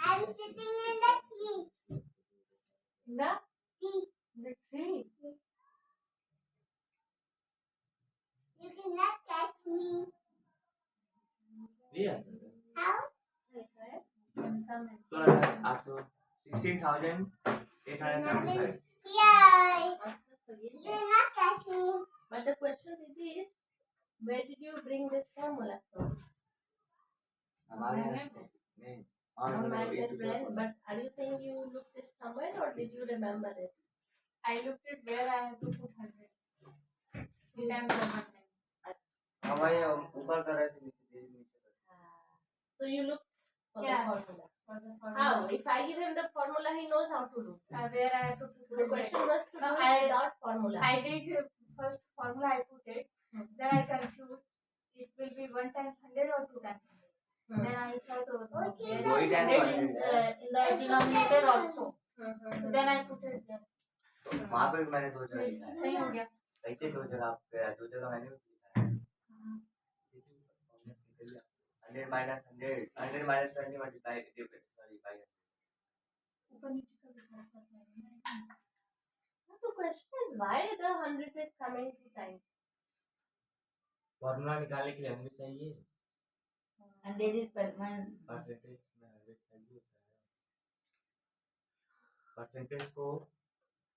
I'm sitting in the tree. The tree. You cannot catch me. Yeah. How? So after 16,875. Yeah. You cannot catch me. But the question is this, where did you bring this formula from? हमारे नहीं From my brain, but are you saying you looked it somewhere or did you remember it? I looked at where I have to put 100. Then हमारे ऊपर कर रहे थे नीचे So you looked for Yeah. the formula. How? If I give him the formula, he knows how to do. where I have to put So the question was to No, do it I- without formula. I did first formula I put it. Then I confused. It will be 1 times 100 or 2 times 100. Then I saw the Okay. there is 100 in the denominator also. So then I put it there. वहाँ पे भी मैंने 2 जगह लिखा है सही हो गया. ऐसे 2 जगह पे 2 जगह मैंने भी लिखा है 100 minus 100 100 minus 20 multiply sorry by ऊपर नीचे का विचार करना है. Now the question is why the 100 is coming 2 times. Formula निकालने के लिए हमें चाहिए 100 is permanent परसेंटेज में 100 चाहिए होता है परसेंटेज को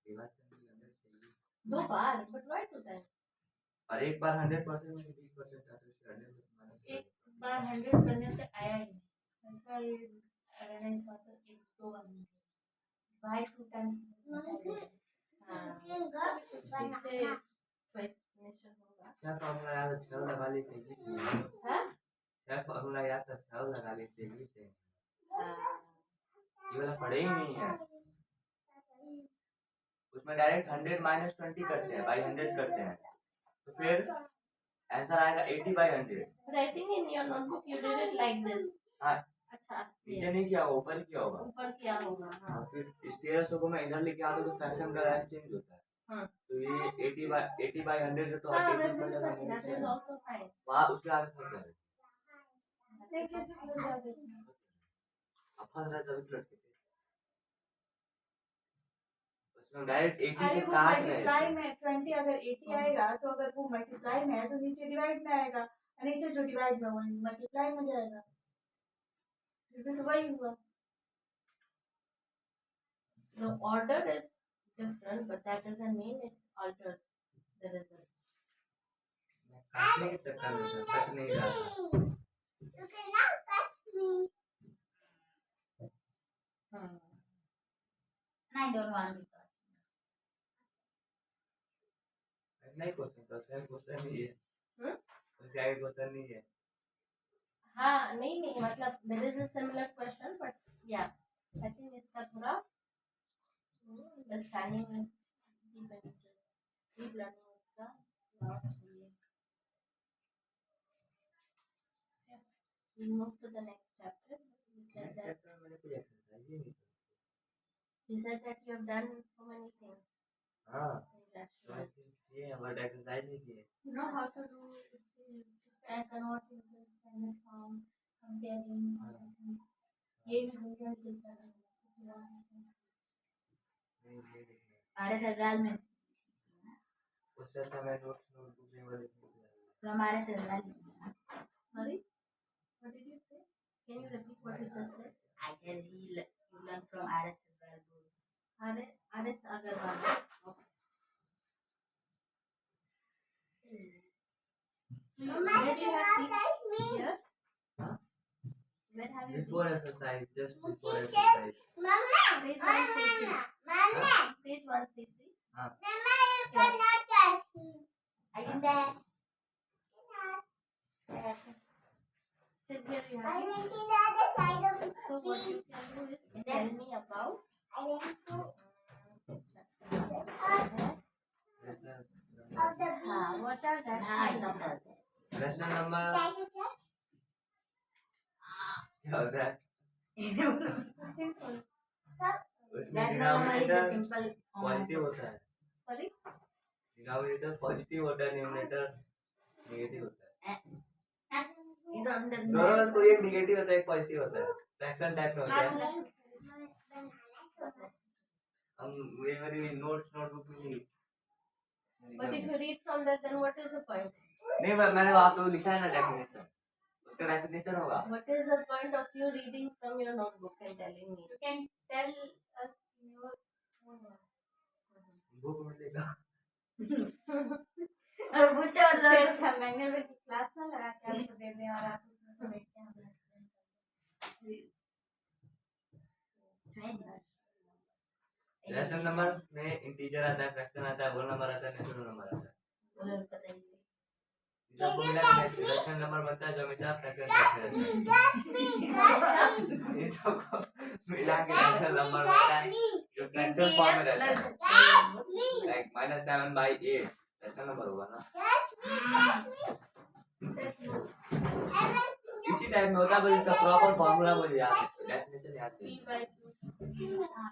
डिवाइड करने के लिए 100 चाहिए 2 बार, but why 2 times? और एक बार 100% में से 20% आता है तो 100 माइनस एक बार 100 करने से आया ही नहीं. ऐसा ये अगर इस बात पर 1 2 1 by 2 times पीछे explanation होगा. क्या फॉर्मूला याद है 6 लगा लेते हैं हाँ? क्या फॉर्मूला याद है 6 लगा लेते हैं ये वाला पढ़े ही नहीं है उसमें डायरेक्ट 100 minus 20 करते हैं बाई 100 करते हैं तो फिर आंसर आएगा 80 by 100 But I think in your notebook you did it like this. हाँ अच्छा. नीचे Yes. नहीं किया होगा ऊपर किया होगा ऊपर क्या होगा? हाँ. और फिर इस 1300 को मैं इधर लेके आता हूँ तो फ्रैक्शन का लाइन चेंज होता है हाँ. तो ये 80 by 100 है तो हाँ, 80 वैसे ऊपर भी लगा that is also fine. वहाँ उसके आगे फंस जाए नहीं कैसे क्लोज आ गई. अब फंस रहा तभी लटके थे उसमें डायरेक्ट 80 अरे से वो काट रहे मल्टीप्लाई थे। में 20 अगर 80 आएगा तो अगर वो मल्टीप्लाई में है तो नीचे डिवाइड में आएगा, और नीचे जो डिवाइड में वो मल्टीप्लाई में जाएगा, फिर भी तो वही हुआ। The order is different, but that doesn't mean it alters the result. मैं काटने के चक्कर में था, कट नहीं रहा था। You cannot touch me. I don't want to touch. नहीं क्वेश्चन तो सेम क्वेश्चन नहीं है, हम्म? उसके आगे क्वेश्चन नहीं है। हाँ नहीं मतलब there is a similar question, but yeah, I think इसका थोड़ा understanding and deep interest, deep learning इसका lot चाहिए. Yeah. We move to the next chapter. You said that chapter में मैंने कोई एक्सरसाइज ही नहीं की। you said that you have done so many things हाँ in rationals. ये बट एक्सरसाइज नहीं किए। You know how to do and convert into standard form, comparing, ये भी भूल चलता है। नहीं ये देखना हमारे ससुराल में उससे अच्छा मैं नोटबुक में वाले तो हमारे ससुराल में Sorry, what did you say? Can you repeat what you just said? I guess you learn from our sasral guru. Aris Agarwal. Where do you have these here? Where have you before these? Exercise just before exercise. Page 133. Page 133. हाँ I can dance. Till here you have I it. went in the other side of the So what you can do is tell me about I went to what are rational numbers? Rational number क्या होता है? Simple. उसमें that number is the denominator simple form. Positive होता है, Sorry? Denominator positive होता है, numerator negative होता है। It's on the दोनों में कोई एक नेगेटिव होता है, एक पॉजिटिव होता है, फ्रैक्शन टाइप में होता है। हम मेरी नोटबुक में नहीं। But if you read from that, then what is the point? नहीं मैंने वहाँ पे लिखा है ना डेफिनेशन, उसका डेफिनेशन होगा। What is the point of you reading from your notebook and telling me? You can tell us in your own words. Book में लिखा। और पूछो और इससे अच्छा मैंने भी क्लास ना लगा के आपको दे दें और आप उसमें से बैठ के हमें explain कर दें। रैशनल नंबर में इंटीजर आता है, फ्रैक्शन आता है, होल नंबर आता है, नेचुरल नंबर आता है। बोलो बताइए ये सबको मिला के रैशनल नंबर बनता है जो हमेशा फ्रैक्शन टाइप में रहता है। ये सबको मिला के रैशनल नंबर बनता है जो फ्रैक्शन फॉर्म में रहता है, लाइक -7/8 रैशनल नंबर होगा ना, इसी टाइप में होता है। बस इसका प्रॉपर फार्मूला मुझे याद है, डेफिनेशन याद P है। by 2. हाँ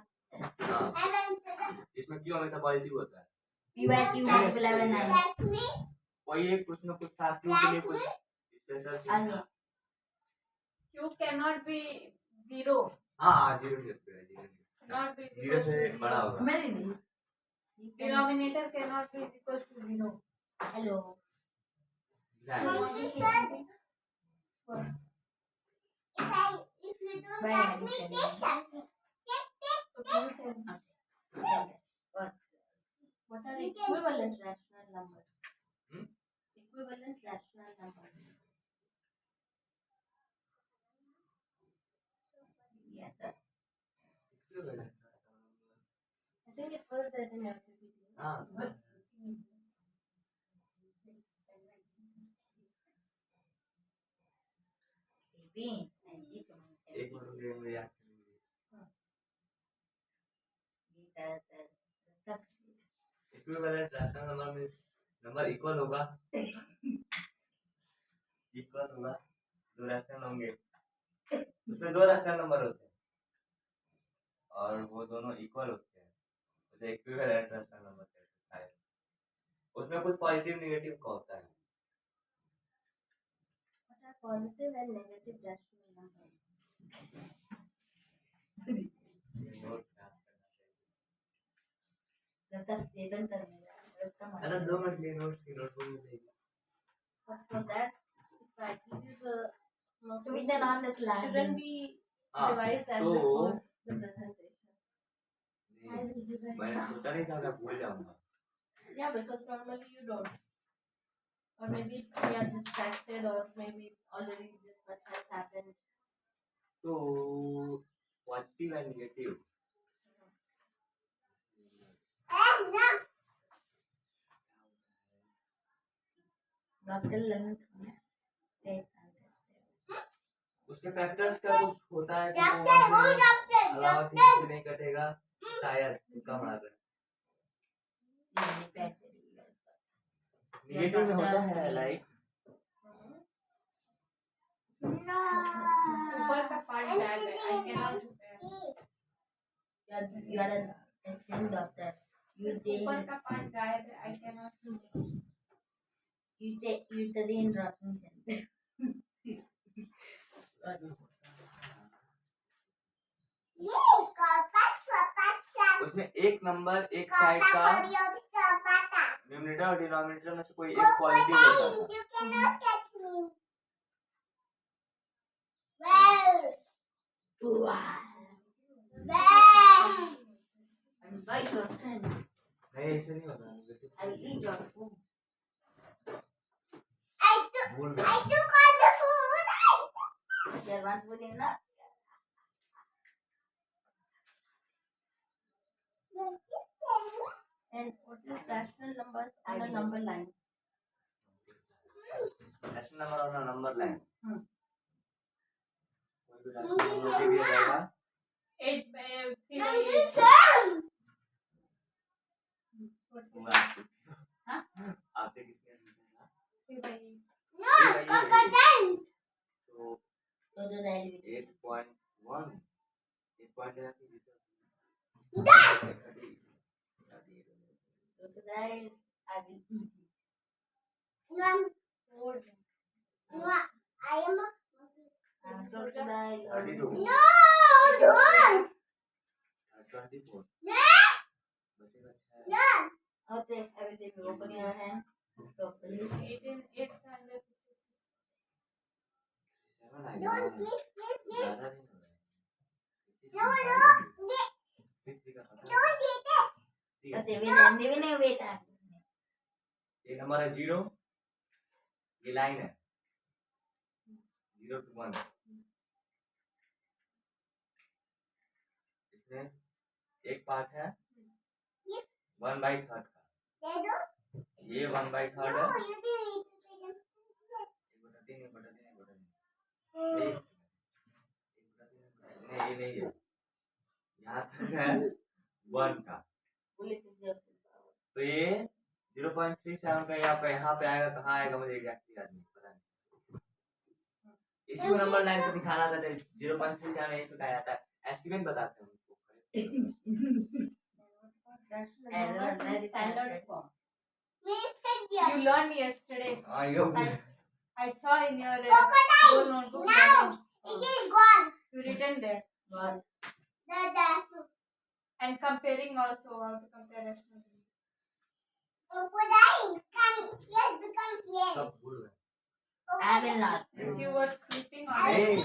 इसमें क्यों हमेशा पॉजिटिव होता है, P/Q multiplied by 9 वही एक कुछ न कुछ था, क्यों के लिए कुछ स्पेशल था। Q cannot be 0. हाँ जीरो नहीं होता है, Cannot be जीरो से बड़ा होगा। मैं दीदी Denominator cannot be equal to 0. Hello What? if you don't touch me take something So you can What are equivalent rational numbers? Hmm? Equivalent rational numbers. yes sir I think it was there in your PPT. हाँ बस bean एक minute रुकिए, मुझे याद equivalent rational number में number equal होगा, equal होगा, दो रैशनल होंगे, उसमें दो रैशनल नंबर होते हैं और वो दोनों इक्वल होते हैं, उसे इक्विवेलेंट रैशनल नंबर कहते हैं। उसमें कुछ पॉजिटिव नेगेटिव का होता है। What are positive and negative rational numbers? ये नोट याद करना चाहिए। जब तक चेतन करने अरे 2 मिनट लिए नोट्स की नोटबुक में देगी। But for that, if I give you the notebook, with the on the class. shouldn't be हाँ, revised and तो before the presentation. मैंने सोचा नहीं था मैं भूल जाऊंगा। Yeah, because normally you don't. Or maybe we are distracted, or maybe already this much has happened. तो positive and negative doctor lung उसके फैक्टर्स का कुछ होता है कि वो वहाँ से अलावा किसी से नहीं कटेगा, शायद तुक्का मार रहे हैं। नेगेटिव में होता है लाइक ऊपर का part bad है, I cannot repair. you are an excellent doctor. You ऊपर take का part गायब है, I cannot repair. you take uterine rotting center. उसमें एक नंबर एक साइड का न्यूमरेटर और डिनोमिनेटर में से कोई एक पॉजिटिव होता है। And bite your tongue. नहीं ऐसे नहीं होता। I will eat your food. भूल I गया। took all the food. There was food enough. And what is rational numbers on a number line? Rational number और नंबर लाइन हम्म। कोई भी rational number दे दिया जाएगा 8 by 3 by 8. हाँ? आपसे किसने पूछा? 3 by 8. तो 8.1 8 Crocodile, I will eat it. Crocodile. 32 No, 24 बचेगा 6 Okay, everything. Open your hand properly. 8 in 8 standard. 7 आएगा ज़्यादा नहीं हो रहा है 6 का पता है Okay, wait. ये नंबर है 0 ये लाइन है 0 to 1 इसमें एक पार्ट है 1/3 का ये 1/3 है 1/3 नहीं ये नहीं है यहाँ तक है 1 का तो ये 0.37 का यहाँ पे आएगा कहाँ आएगा मुझे एग्जैक्टली याद नहीं पता नहीं इसी को नंबर लाइन पे दिखाना था 0.37 यहीं पे आया था एस्टिमेट बताते हैं उनको Rational numbers in standard form. You learned yesterday. I saw in your whole notebook. You written there. And comparing also how to compare rational numbers. सब भूल गए I will not. Yes, you were sleeping on नहीं it.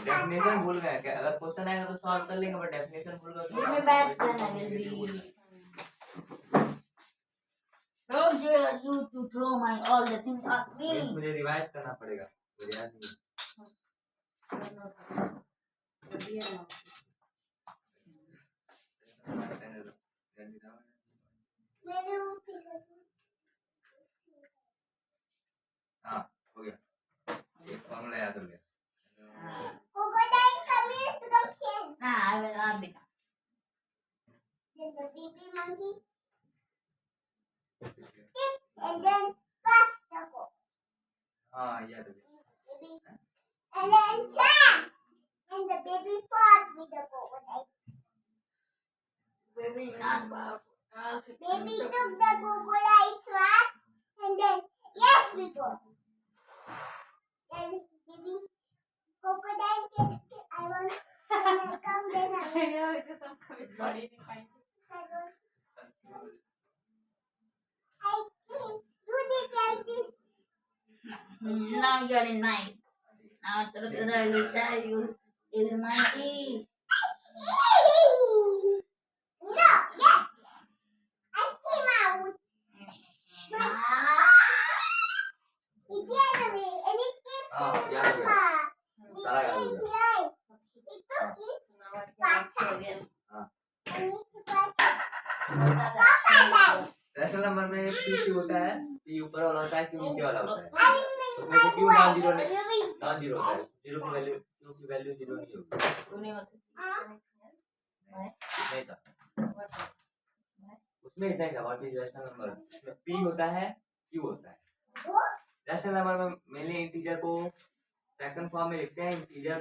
Definition भूल गए क्या अगर question आएगा तो सॉल्व कर लेंगे बट डेफिनेशन भूल गए Give me back then I will be. How dare you to throw my all the things at me? मुझे रिवाइज करना पड़ेगा मुझे याद नहीं हाँ हो गया एक फॉर्मूला याद हो गया Nah, I will not be. हाँ याद हो गया Baby, not powerful. Baby took the coconuts what? And then yes we go. Then baby crocodile came. I want when I come then I will. Yeah, because I'm coming body defined. Now you're in mine. Now terus udah lupa you mati. No, yes. I came out. It ran away and it came याद हो गया सारा याद हो गया It took it. Now I can ask you again. I need to catch it. Crocodile. Rational number में p क्यों होता है? p ऊपर वाला होता है, q नीचे वाला होता है। I didn't तो make q non zero my non zero होता है, जीरो की वैल्यू q की वैल्यू जीरो नहीं होगी। तूने होता नहीं था उसमें इतना ही था। What is rational number? उसमें p होता है, q होता है। रैशनल नंबर में मेनली इंटीजर को फ्रैक्शन फॉर्म में लिखते हैं। इंटीजर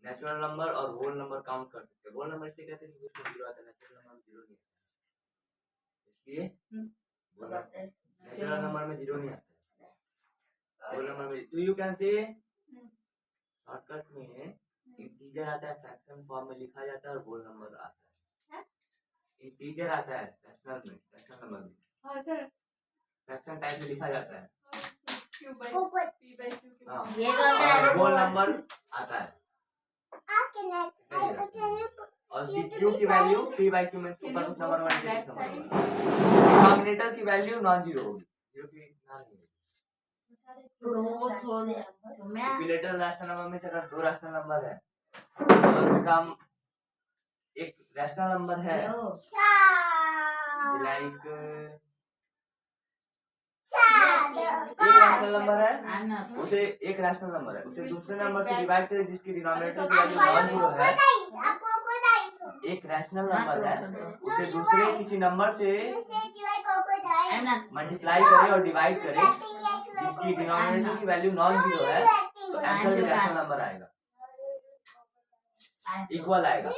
नेचुरल नंबर और होल नंबर काउंट कर सकते हैं। होल नंबर इसलिए कहते हैं क्योंकि उसमें जीरो आता है, नेचुरल नंबर में जीरो नहीं आता, इसलिए नेचुरल नंबर में जीरो नहीं आता है। होल नंबर में तो यू कैन से शॉर्टकट में इंटीजर आता है, फ्रैक्शन फॉर्म में लिखा जाता है, और होल नंबर आता है। इंटीजर आता है रैशनल में, रैशनल नंबर में फ्रैक्शन टाइप में लिखा जाता है। हाँ, ये तो होता है होल नंबर आता है। How can I और q की वैल्यू p बाई क्यू में ऊपर कुछ नंबर वन डिनोमिनेटर की वैल्यू नॉन जीरो होगी, जीरो की नॉन इक्विलेटरल रैशनल नंबर में अगर दो रैशनल नंबर है और उसका एक रैशनल नंबर है लाइक एक रैशनल नंबर है, उसे एक रैशनल नंबर है उसे दूसरे नंबर से डिवाइड करें जिसकी डिनोमिनेटर की वैल्यू नॉन जीरो है। एक रैशनल नंबर है उसे दूसरे किसी नंबर से मल्टीप्लाई करें और डिवाइड करें जिसकी डिनोमिनेटर की वैल्यू नॉन जीरो है, तो आंसर भी रैशनल नंबर आएगा, इक्वल आएगा।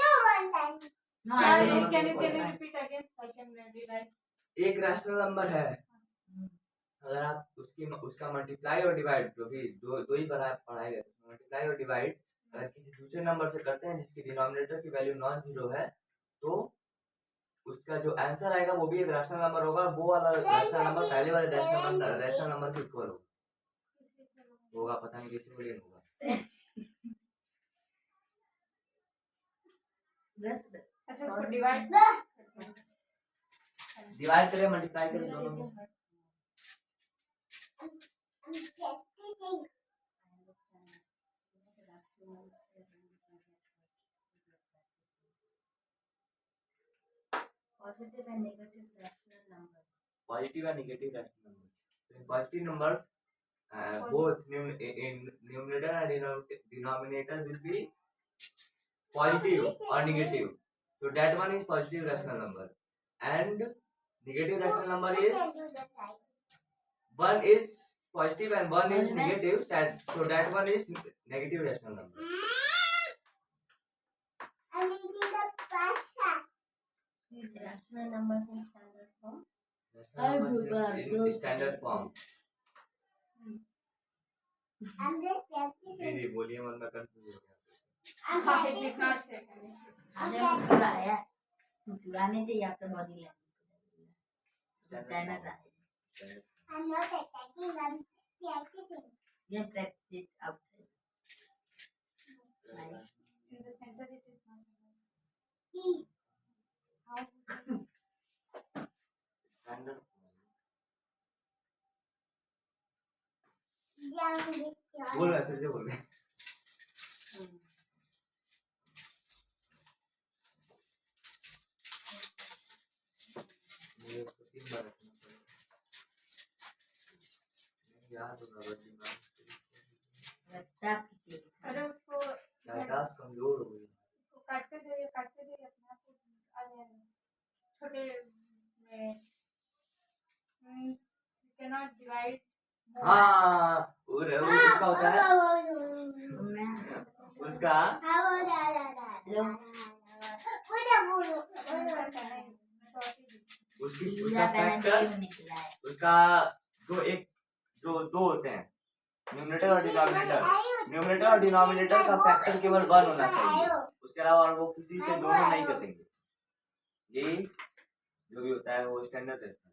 Can you repeat again? I can rewrite. एक रैशनल नंबर है, अगर आप उसका मल्टीप्लाई और डिवाइड जो भी दो ही पढ़ाए गए, मल्टीप्लाई और डिवाइड अगर किसी दूसरे नंबर से करते हैं जिसकी डिनोमिनेटर की वैल्यू नॉन जीरो है, तो उसका जो आंसर आएगा वो भी एक रैशनल नंबर होगा। वो वाला रैशनल नंबर पहले वाले रैशनल नंबर के इक्वल होगा। पता नहीं कैसे बोलिए होगा। डिवाइड करें, मल्टीप्लाई करें, दोनों में Positive and negative rational numbers. Positive या negative rational number. Positive number both in numerator and denominator will be positive or negative, so that one is positive rational number, and negative rational number is one is positive and one is negative, so that one is negative rational number. I'm eating the pasta. Rational numbers in standard form. in standard form. I'm just practicing. दीदी बोलिए मत, मैं confuse हो गया। I'm I did practicing. not say anything. I'm पुराने थे या तो body not attacking. I'm practicing. ये प्रैक्टिस अब In the center it is not. Please. How? Standard बोल रहा फिर से बोल रहे मुझे उसको 3 बार रखना पड़ेगा, याद होगा बच्ची बात। अरे उसको याददाश्त कमजोर हो गई। उसको काटते जाइए अपने आप को आ जाएगा। छोटे में means you cannot divide more. हाँ उसका होता है उसका उसका फैक्टर उसका दो होते हैं, न्यूमरेटर और डिनोमिनेटर का फैक्टर केवल 1 होना चाहिए, उसके अलावा और वो किसी से दोनों नहीं कटेंगे। ये जो भी होता है वो स्टैंडर्ड रहता है।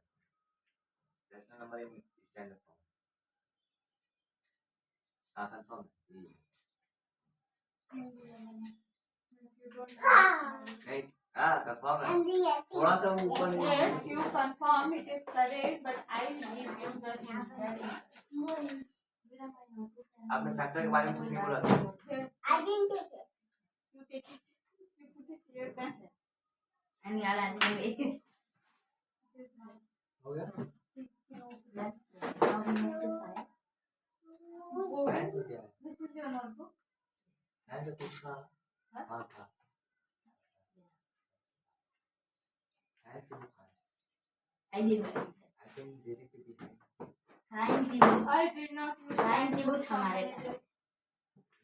Rational number in standard form. हाँ कंफर्म है। नहीं हाँ कंफर्म है, थोड़ा सा ऊपर नहीं। Yes, you confirm it is correct, but I give you the answer. आपने फैक्टर के बारे में कुछ नहीं बोला था। I didn't take it. You take it. You put it here then. And यार anyway. हो गया? Now we move to science. Science में क्या है? This is your notebook. Science में कुछ था? हाँ था। साइंस की बुक है। I did not. I think दीदी की बुक है। Science की book. I did not use Science की book हमारे पास.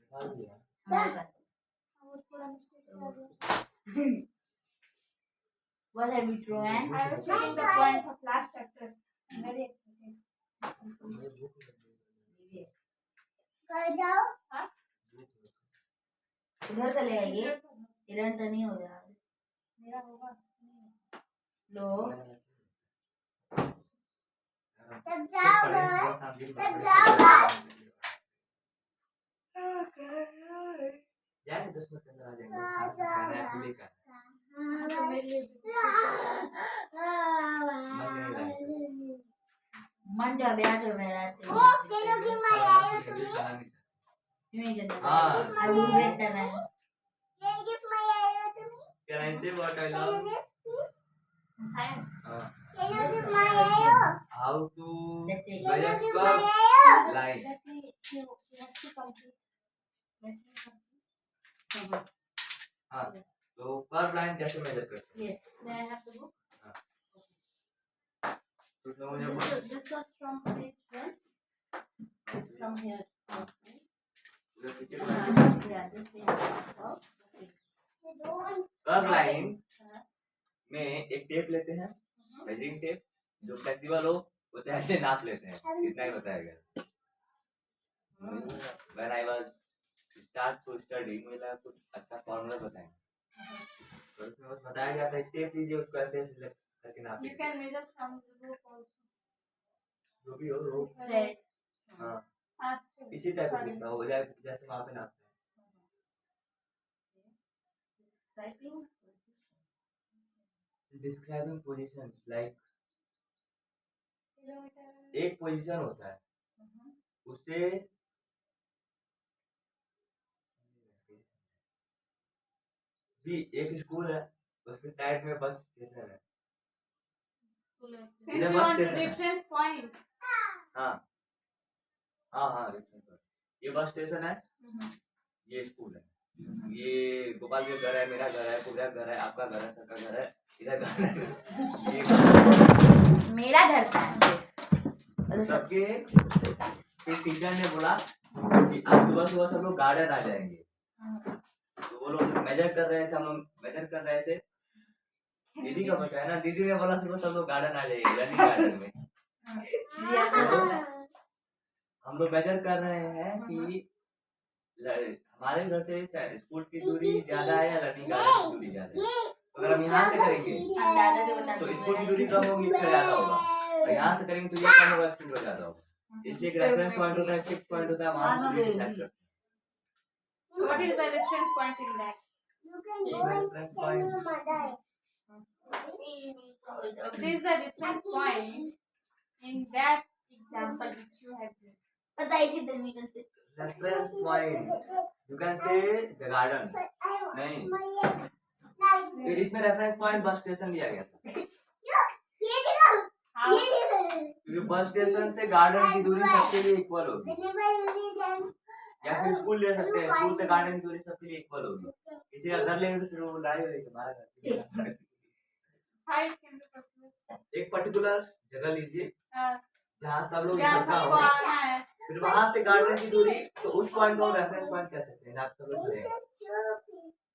निकाल दिया। हमारे पास. What have you drawn? I was checking the points of last chapter. I'm very excited. ये बुक है। कर जाओ. इधर चले आइए. इधर तो नहीं हो रहा. मेरा होगा. लो. तब जाओगा. तब जाओगा. यार 10 मिनट के अंदर आ जाएंगे। खाना खाना है पूरी का। तो मेरे लिए मन जो ब्याज हो मेरा. ओ केनो की माँ आयो तुम्हें. नहीं जानता. हाँ। I will break the man. Can give my आयो तुम्हें. Can I say what I Can you love? give please? Science. Can you give my आयो. How to That's it. Can you measure give my curve आयो. line? let me you have to complete. Let me complete. हाँ तो curve line कैसे major करते हैं? Yes. May I have the book? तो उसमें So मुझे this was from page 1. From here. Okay. मुझे पीछे को Yeah, this we have. Okay. Curve line में एक टेप लेते हैं, मेजरिंग टेप जो फ्लेक्सिबल हो, उसे ऐसे नाप लेते हैं। इतना ही बताएगा। When I was start to study मुझे लगा कुछ अच्छा फॉर्मूला बताएंगे। तो उसमें बस बताया गया था टेप लीजिए उसको ऐसे ऐसे करके नाप You can measure from the book also. जो भी हो रो Right. हाँ इसी टाइप का दिखता हो जाए जैसे वहाँ पे नापते हैं। Typing. Describing positions like Kilometer. एक पोजीशन होता है उसे भी एक स्कूल है उसके साइड में बस स्टेशन है। Since you want the reference point. हाँ हाँ हाँ reference point। ये बस स्टेशन है, ये स्कूल है, ये गोपाल का घर है, मेरा घर है, पूरा घर है, आपका घर है, सबका घर है, इधर घर है, ये मेरा घर का है। सबके फिर टीचर ने बोला कि आज सुबह सुबह सब लोग गार्डन आ जाएंगे। तो वो लोग मेजर कर रहे थे, हम लोग मेजर कर रहे थे। दीदी का बच्चा है ना, दीदी ने बोला सुबह सब लोग गार्डन आ जाएंगे, रनिंग गार्डन में। हम लोग मेजर कर रहे हैं कि हमारे घर से स्कूल की दूरी ज्यादा है या रनिंग गार्डन की दूरी ज्यादा है। अगर हम यहाँ से करेंगे तो स्कूल की दूरी कम होगी, इसका ज्यादा होगा, और यहाँ से करेंगे तो ये कम होगा, स्कूल का ज्यादा होगा। इसलिए एक रेफरेंस पॉइंट होता है, फिक्स पॉइंट होता है, वहाँ से दूरी डिसाइड करते हैं। So what is the reference point in that? You can go and tell your mother. What is the reference point in that example which you have given? पता है कि technical से. Reference point, you can say the garden. नहीं, इसमें reference point bus station लिया गया था। ये देखो. How? ये देखो. क्योंकि बस स्टेशन से गार्डन की दूरी सबके लिए इक्वल होगी, Whenever you dance. या फिर स्कूल ले सकते हैं, स्कूल से गार्डन की दूरी सबके लिए इक्वल होगी। किसी का घर लेंगे तो फिर वो लाए हुए हमारा घर। How it can be possible? एक पर्टिकुलर जगह लीजिए जहाँ सब लोग जहाँ इकट्ठा सबको हो, आना है। फिर वहाँ से गार्डन की दूरी, तो उस पॉइंट को रेफरेंस पॉइंट कह सकते हैं, आप सब लोग खड़े हैं।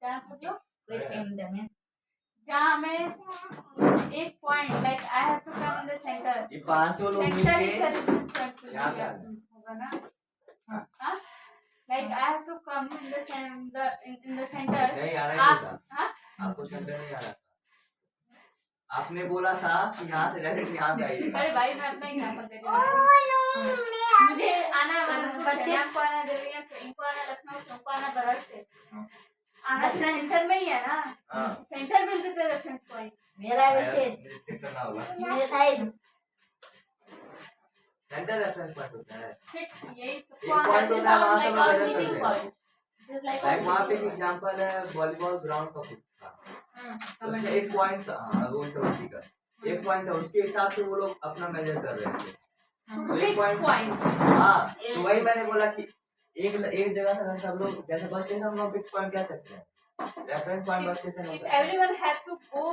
जहाँ सब लोग Wait a minute. जहाँ हमें एक point like I have to come in the center. ये पांचों लोग Center is the मिलके reference point to यहाँ पे आ me. होगा ना? हाँ? Like I have to come in the in the center. नहीं आ रहा है, हाँ? आपको सेंटर नहीं आ रहा था, आपने बोला था कि यहाँ से डायरेक्ट यहाँ पे आइए। अरे भाई मैं अपना एग्जांपल दे रही Oh हूँ। no, मैं मुझे आना बच्चे- आपको आना देविया से, इनको आना लखनऊ से, उनको आना बरस से। हाँ। आना तो सेंटर में ही है ना। हाँ। सेंटर मिल के रेफरेंस पॉइंट। मेरा बच्चे चेक करना होगा। मेरे साइड सेंटर रेफरेंस पॉइंट होता है। फिक्स यही एक पॉइंट होता है वहाँ से like हम our measure meeting करते हैं। point. Just like like our वहाँ पे एक meeting point. एग्जांपल है वॉलीबॉल ग्राउंड का कुछ था। उसमें एक पॉइंट था, हाँ वो कबड्डी का एक पॉइंट था, उसके हिसाब से वो लोग अपना मेजर कर रहे थे। तो एक फिक्स पॉइंट। हाँ तो वही मैंने बोला कि एक जगह से अगर सब लोग जैसे बस स्टेशन में फिक्स पॉइंट कह सकते हैं, reference point bus station If होता है। everyone had to go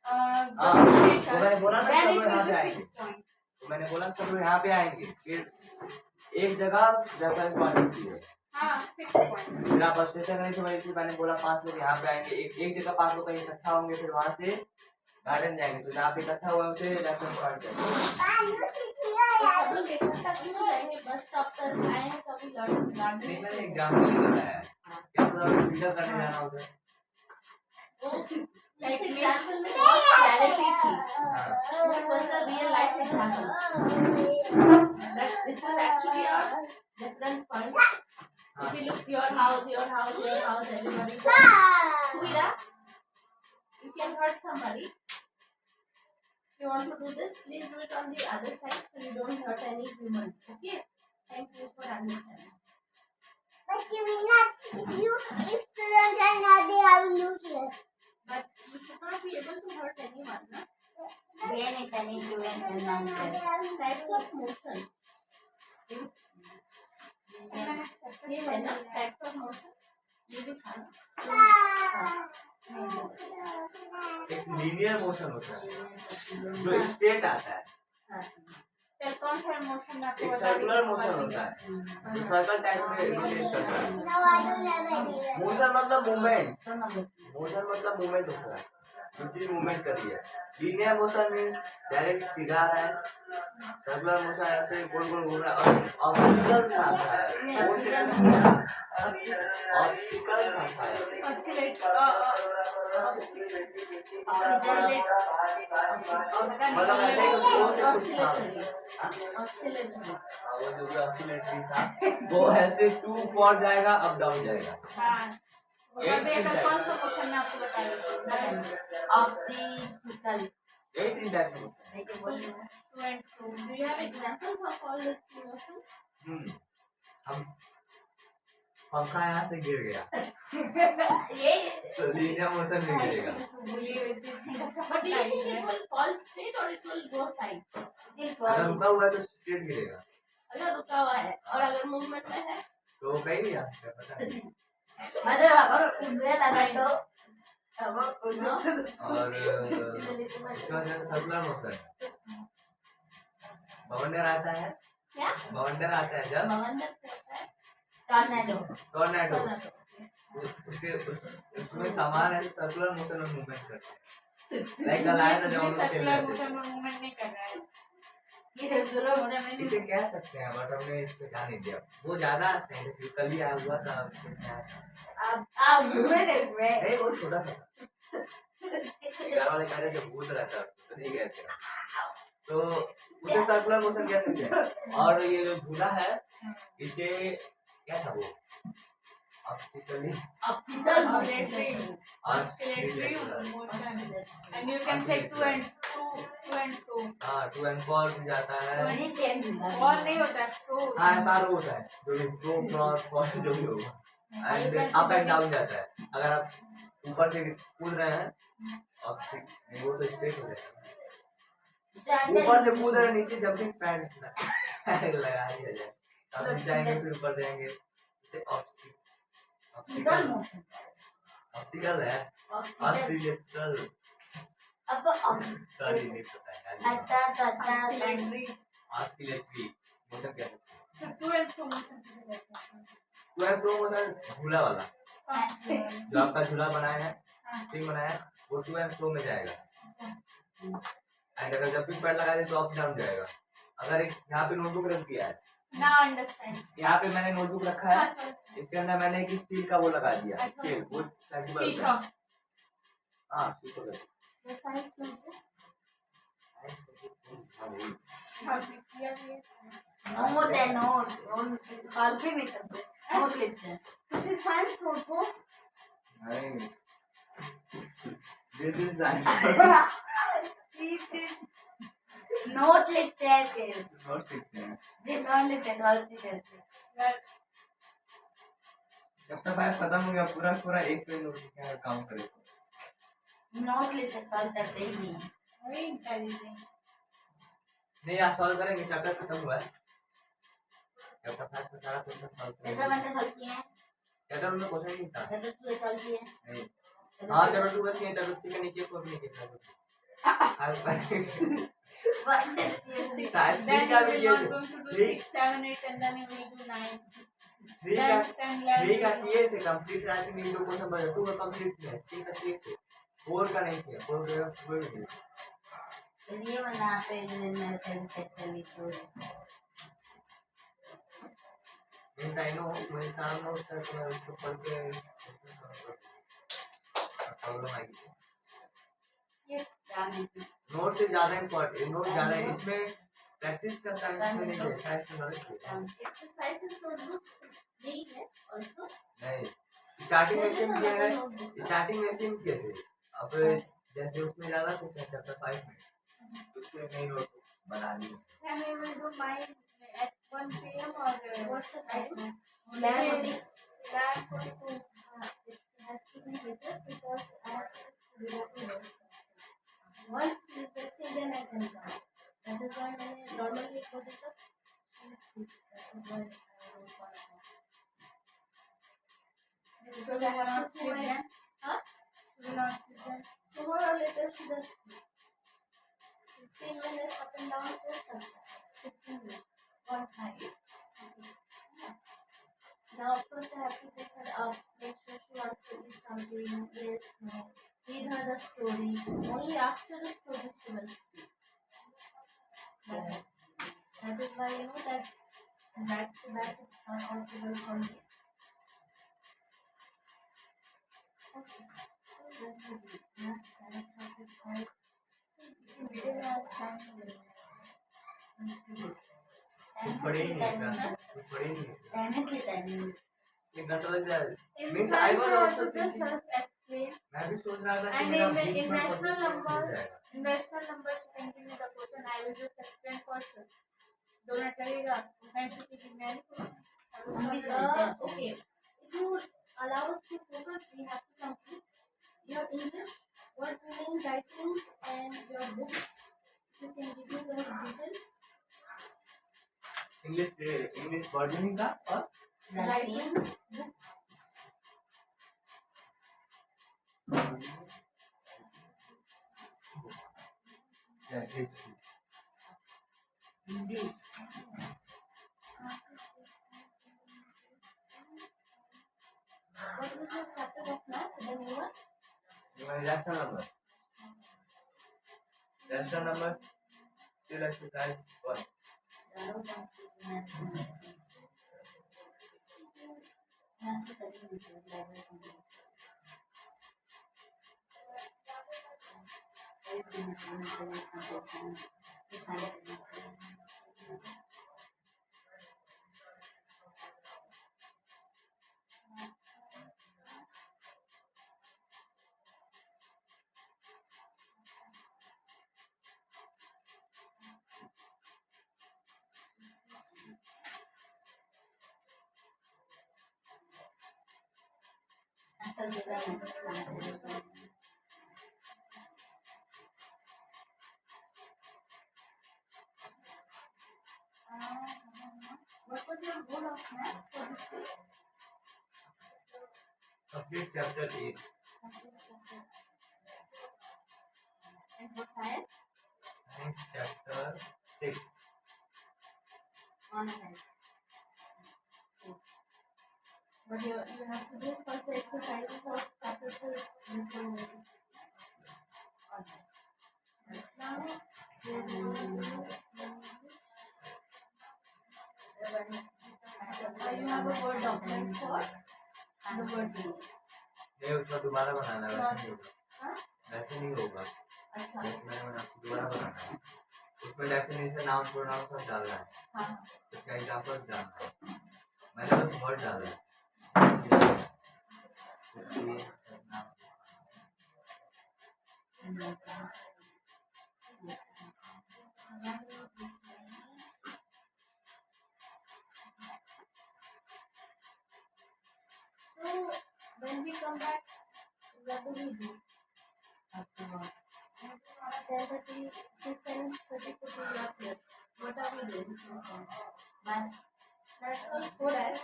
हाँ bus तो station, मैंने बोला ना then सब it लोग यहाँ will पे be आएंगे। fixed point. तो मैंने बोला सब लोग यहाँ पे आएंगे, फिर एक जगह रेफरेंस पॉइंट होती है। हाँ फिक्स पॉइंट। फिर आप बस स्टेशन गए थे, वही मैंने बोला 5 लोग यहाँ पे आएंगे, एक जगह 5 लोग कहीं इकट्ठा होंगे, फिर वहाँ से गार्डन जाएंगे, तो जहाँ पे इकट्ठा हुआ है उसे रेफरेंस पॉइंट जाएंगे। सब लोग इकट्ठा क्यों जाएंगे? बस स्टॉप पर आएंगे तभी गार्डन नहीं मैंने एग्जाम्पल ही बताया है, क्या पता फिल्टर करने जाना होगा। लाइक एग्जांपल में बहुत क्लैरिटी थी। हाँ This was a real life example. That this is actually our reference point. If you look your house, everybody. Suira, you can hurt somebody. If you want to do this, please do it on the other side so you don't hurt any human. Okay? Thank you for understanding. But you will not. If students are not there, I will lose here. But you should not be able to hurt anyone, no? Then if any student is not there. Types of motion. ये है ना types of motion. ये भी था ना? एक linear motion होता है जो स्टेट आता है, चल कौन सा मोशन में आपको एक बता सर्कुलर दी? मोशन होता है जो सर्कल टाइप में रोटेट करता है। No, I don't have any. Motion मतलब मूवमेंट, मोशन मतलब मूवमेंट होता है, दूसरी मूवमेंट कर रही है। लीनियर मोशन मींस डायरेक्ट सीधा आ रहा है, सर्कुलर मोशन ऐसे गोल गोल घूम रहा है, और ऑब्स्टिकल्स खाता है। ऑब्स्टिकल खाता है। Oscillate, मतलब ऐसे ही दो से कुछ था। oscillatory. हाँ, वो जो भी ऑस्किलेटरी था वो ऐसे 2 फॉर जाएगा, अप डाउन जाएगा। हाँ. और भी अगर कौन सा क्वेश्चन मैं आपको बता देती हूँ. Optical. यही 3 टाइप में। Two and two. Do you have examples of all the motions? हम पंखा यहाँ से गिर गया ये तो लीनियर मोशन में गिरेगा। But do you think it will fall straight or it will go side? अगर रुका हुआ है तो स्ट्रेट गिरेगा, अगर रुका हुआ है और अगर मूवमेंट में है तो कहीं नहीं आ सकता, पता नहीं। मतलब अगर उड़ने लगा तो अब उड़ना और इसका जो सर्कुलर मोशन बवंडर आता है, क्या? बवंडर आता है जब बवंडर कहता है टॉर्नेडो टोर्नेडो, उसमें सामान है सर्कुलर मोशन में मूवमेंट करते हैं। Like the lion the John circular motion में मूवमेंट नहीं कर रहा है. ये सर्कुलर होने में इसे कह सकते हैं, बट हमने इस पे ध्यान नहीं दिया। वो ज्यादा साइंटिफिकली आया हुआ था। आप घूमे देखवे नहीं वो छोटा सा था। घर वाले कह रहे थे भूत रहता है, तो नहीं कहते, तो उसे सर्कुलर मोशन कह सकते हैं। और ये जो झूला है इसे क्या था वो optically oscillatory motion and you can say two and two. हाँ 2 and 4 भी जाता है। वही सेम और नहीं होता है pro. हाँ ऐसा होता है जो भी प्रो क्रॉस फॉर जो भी होगा, एंड अप एंड डाउन जाता है। अगर आप ऊपर से कूद रहे हैं ऑप्टिक वो तो स्ट्रेट हो जाएगा, ऊपर से कूद रहे नीचे जंपिंग पैड लगा दिया जाए, आप नीचे जाएंगे फिर ऊपर जाएंगे, ऑप्टिकल मोशन ऑप्टिकल है ऑस्किलेटरल अब सॉरी नहीं पता है Oscillatory. ऑस्किलेटरी मोशन क्या है। So two and two motion किसे कहते हैं? टू एंड फ्रो मोशन झूला वाला हाँ. जो आपका झूला बनाया है, स्ट्रिंग बनाया है, वो 2 एंड फ्रो में जाएगा। एंड अगर जंपिंग पैड लगा दे तो अप डाउन जाएगा। अगर एक यहाँ पे नोटबुक रख दिया है, Now understand. यहाँ पे मैंने नोटबुक रखा है, हाँ, sorry. इसके अंदर मैंने एक स्टील का वो लगा दिया अच्छा। स्केल, वो फ्लेक्सिबल Seesaw. हाँ शीशो का। The science notebook. नोट है नोट कॉल भी नहीं करते नोट लिखते हैं This is science notebook. नहीं, this is science. नोट लिखते हैं फिर नोट लिखते हैं। जी नोट लिखते हैं कॉल भी करते हैं जब तक फाइव खत्म हो गया पूरा पूरा एक पेज नोट लिखने का काम करे। नोट लिखते हैं कॉल करते ही नहीं Very intelligent. नहीं आज सॉल्व करेंगे, चैप्टर खत्म हुआ है। चैप्टर 5 का सारा क्वेश्चन सॉल्व जैसा करेंगे। मैंने सॉल्व किया है चैप्टर में क्वेश्चन नहीं था। जैसा तू सॉल्व किया है नहीं। हाँ चैप्टर 2 का किया, चैप्टर 3 का नहीं किया, 4 नहीं किया। शायद 3 Then का you भी will किया not थे। going to do 3 6, 7, 8, and then you will do 9. 3 का 10, 11. 3 का किए थे कंप्लीट। आई थिंक इन दो क्वेश्चन बचे, 2 का कंप्लीट किया, 3 का किए थे, 4 का नहीं किया। 4 का सुबह भी किया। ये बना पे मैंने चेक कर ली तो मीन्स आई नो मेरे सामने उसका तो मैं उसको पढ़ के प्रॉब्लम आएगी। Yes. नोट से ज्यादा इम्पोर्टेंट, नोट ज्यादा है इसमें, प्रैक्टिस का साइंस में नहीं है, साइंस में नॉलेज है। Exercises notebook. यही है also. नहीं, स्टार्टिंग में सेम किया है, स्टार्टिंग में सेम किए थे। अब जैसे उसमें ज्यादा कुछ है चैप्टर 5 में, उसमें नई नोट बना ली। Then we will do mine at 1 p.m. or What's the time? 11:42. It has to be later because I have to do that first. Once you just say then I can come. That is why मैंने normally एक बजे तक she speaks. That is why I was calling her. Because I have to say my huh? She will not sit there. Sooner or later she does sleep. 15 minutes up and down is sometimes. 15 minutes. One time. Now first I have to take her out, make sure she wants to eat something, yes, no. Read her the story. Only after the story she will sleep. That is why you know that back to back it's not possible for me. Okay. So let me read. Math, science, topic 5. कुछ पढ़े ही नहीं, कुछ पढ़े ही नहीं। Time लेता है 1 घंटा लग जाएगा। In Means I science, was I have also to just thinking, explain. मैं भी सोच रहा था कि And मेरा in 20 minute rational 25 minute numbers, हो जाएगा। in rational numbers, continue the question. I will just explain first. 2 minute लगेगा। मैं छुट्टी की मैं नहीं करूँगी। Okay. If you allow us to focus, we have to complete your English, word meaning, writing, and your book. You can give me those details. English word meaning का और Writing, book. Hindi What was your chapter of math? The new one? Rational number, rational number still exercise 1. What was your goal of math for this week? Complete chapter 8. And for science? Science chapter 6. On hand. But you have to do first the exercises of chapter 2 before you on hand. Now, we are going to do you have a word document for the word meaning. नहीं उसका दोबारा बनाना है, वैसे नहीं होगा। Huh? वैसे नहीं होगा। अच्छा जैसे मैंने आपको दोबारा बनाना है, उसमें डेफिनेशन नाउन प्रोनाउन सब डालना है, हाँ उसका एग्जांपल्स डालना है, मैंने बस वर्ड डाला है। So when we come back, what do we do? 10:30, 10:30 could be not here. What are we doing? That's all 4 hours.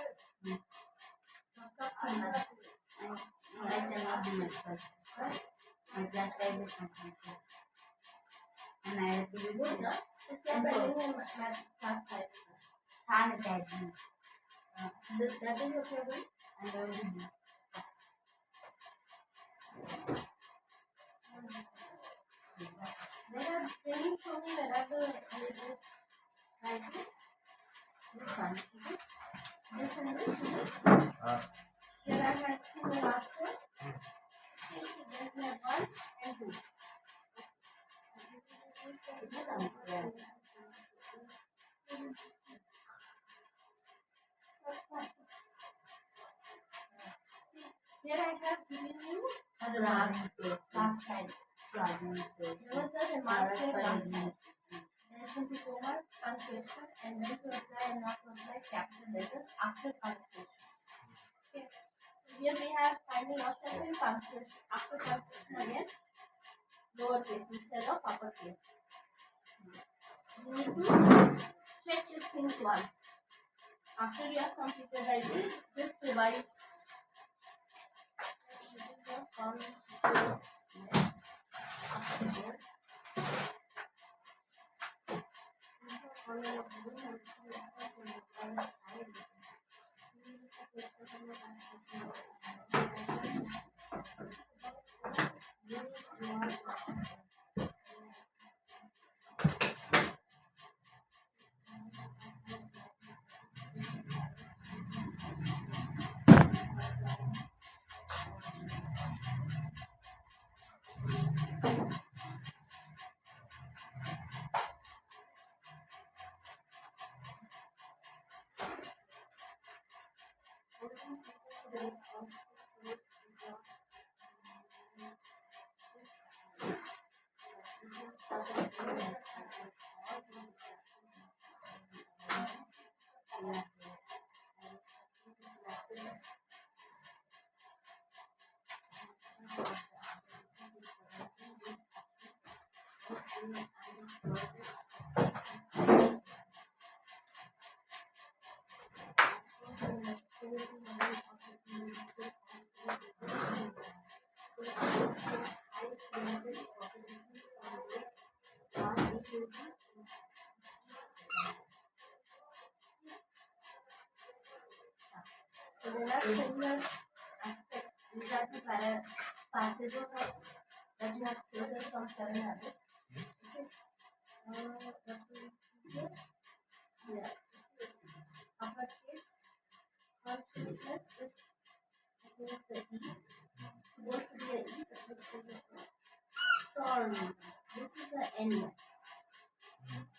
I cannot do my first. My class 5 is completed. And I have to do Good, no? If you are pending in math class 5, hand attachment. that is what you are doing? I'm going to do. Can you show me where are the images? Right here? This one, is it? This and this, is it? Here I have seen the last one. Then we have 1 and 2. Yeah. See, here I have given you a Garden remark place. last time. Garden place. There was a remark here last Garden time. Then to Thomas, punctuation, and then to apply and not to apply capital letters after punctuation. Okay. So here we have finding ourselves in punctuation. After punctuation again, lowercase instead of uppercase. You need to check these things once. After you have completed writing, just revise. So there are similar aspects. These are the passages of that you have chosen from 7 habits. Okay. What do you see here? Yeah. Uppercase consciousness is against the E. Supposed to be a E, but this is a storm. This is an N.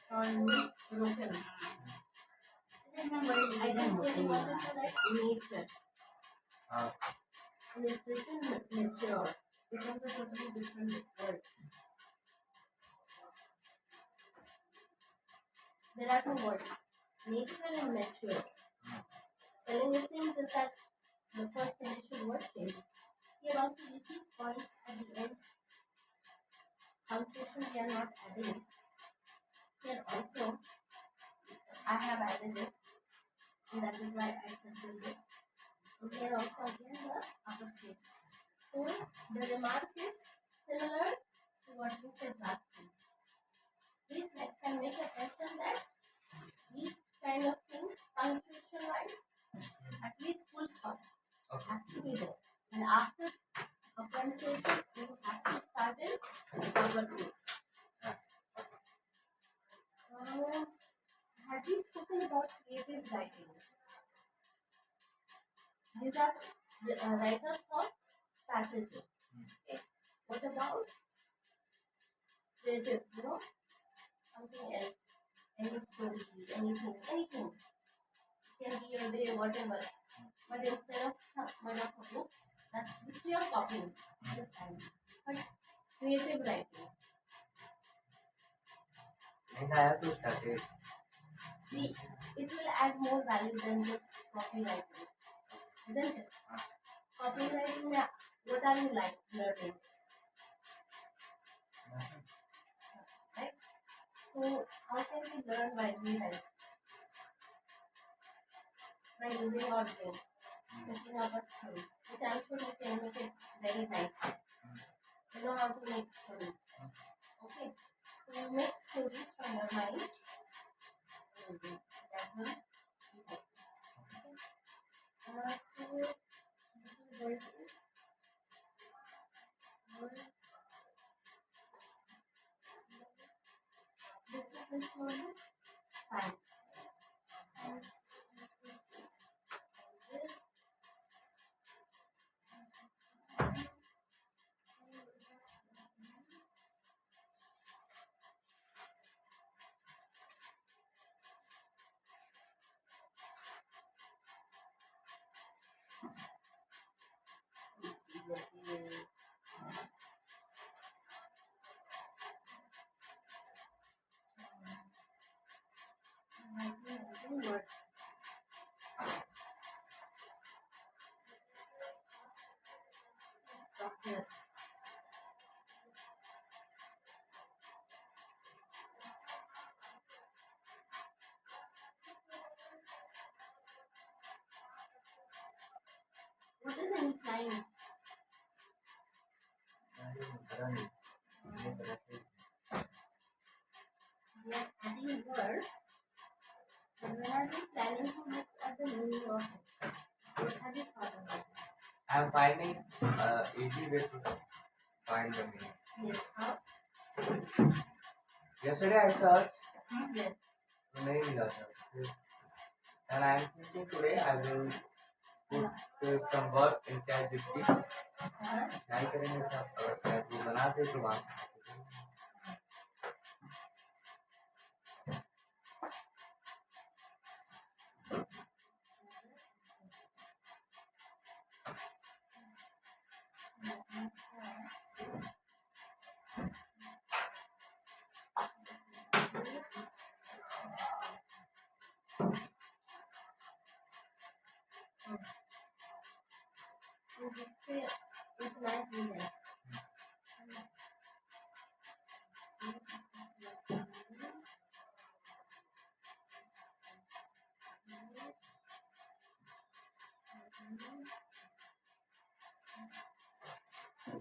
Storm means broken. I think when you wanted to write nature. And it's written mature. Becomes a totally different word. There are 2 words, nature and mature. Spelling is same, just that the first initial word changes. Here also you see point at the end. Punctuation we are not adding. Here also I have added it, and that is why I circled it. And here also again the uppercase. So the remark is similar to what we said last week. Please next time make attention that these kind of things, punctuation wise, at least full stop has to be there. And after a punctuation, you have to start in uppercase. Have we spoken about creative writing? These are write-ups of passages. Okay. What about creative, something else, any story, anything. Can be your day, whatever. But instead of a book, this you are copying. Just but creative writing. And I have to start it. See, it will add more value than just copywriting, isn't it? Copywriting, what are you like learning? Right? So, how can we learn while we write? By using our brain, thinking up a story, which I'm sure you can make it very nice. You know how to make stories. Okay? So, you make stories from your mind. That will be helpful. So, this is going to be this is which one? Science. Science. This. Words. Doctor. What is inclined? We are adding words. And when are we planning to look at the meaning of it? What have you thought about it? I'm finding easy way to find the meaning. Yes, how? Yesterday I searched, Yes. नहीं मिला था. And I'm thinking today I will put some words in ChatGPT. Try करेंगे सब अगर शायद वो बना दे तो वहाँ Say inclined women.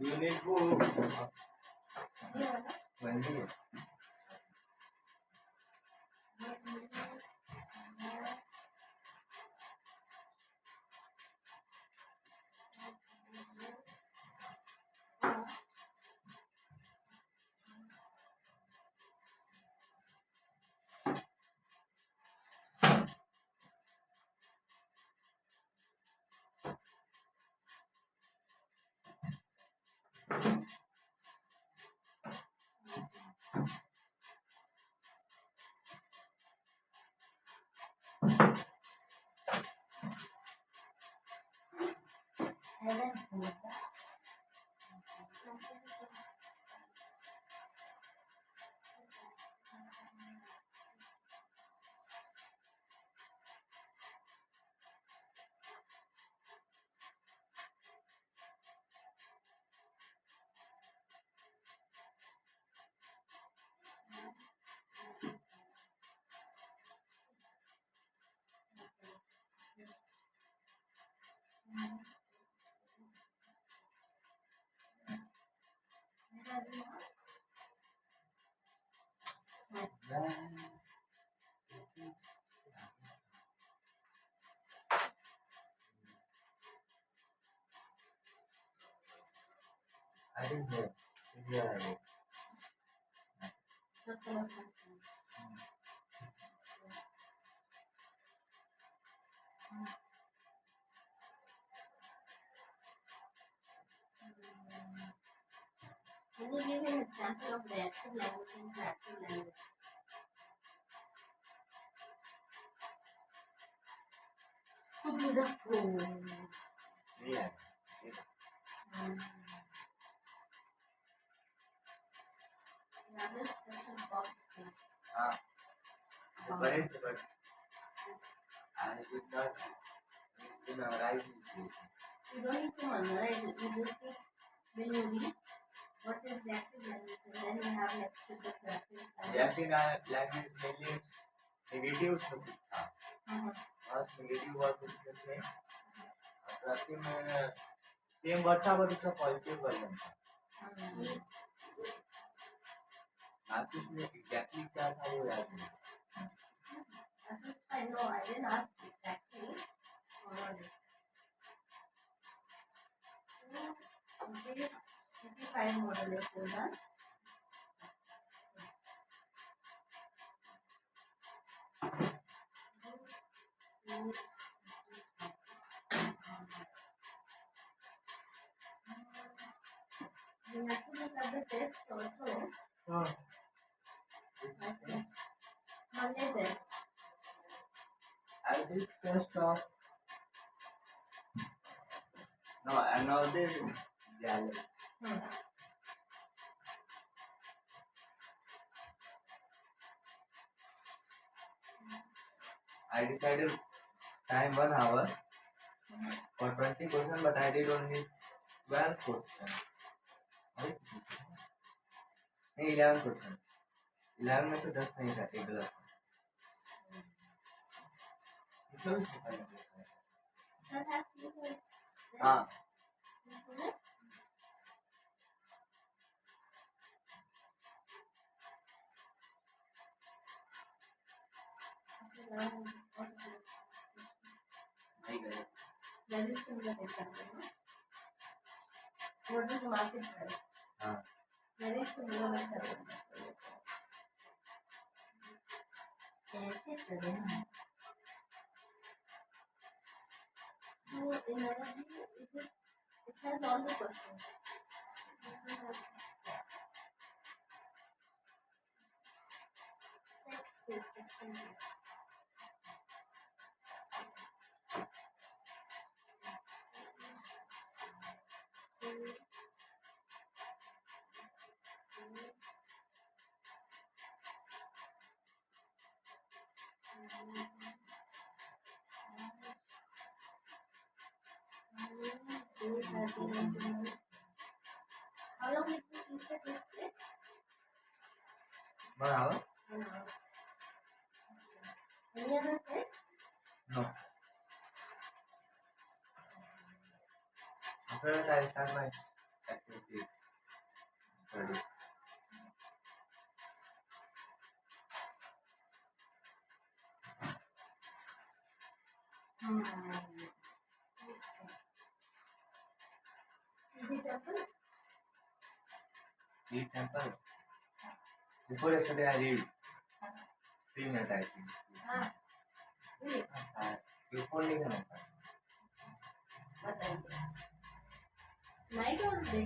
Do you need book? Yeah. When do you? I didn't hear. Here I did. Can you give an example? example of reactive language and proactive language. Beautiful. Yeah. Another special box here. But it's but I did not memorize this. You don't need to memorize it. You just need, when you read what is reactive language, and then you have next to the proactive language. Reactive language mainly negative होता था और negative word उसमें थे proactive में same word था but उसका positive version था बाकी उसमें exactly क्या था वो याद नहीं I know, I didn't ask exactly. Okay, 55 model is still done. We have to look at the test also. Okay. Monday test. I did test of no another dialect. I decided time 1 hour for 20 questions, but I did only 12 questions. नहीं 11 questions. 11 में से 10 नहीं था एक गलत इसका भी पता नहीं Sir has seen the test. हाँ You seen it? Okay, now we just go to the next question. नहीं गलत Very similar example, no? What is the market price? हाँ Very similar example. कैसे करें हम? So in energy, it has all the questions. Section. How long it will you said this takes? 1 hour 1 hour. Any other tests? no after that I start my activity study Is it temple? read temple before yesterday I read 3 minutes I think Really? you phone नहीं करना था What time? Night or day?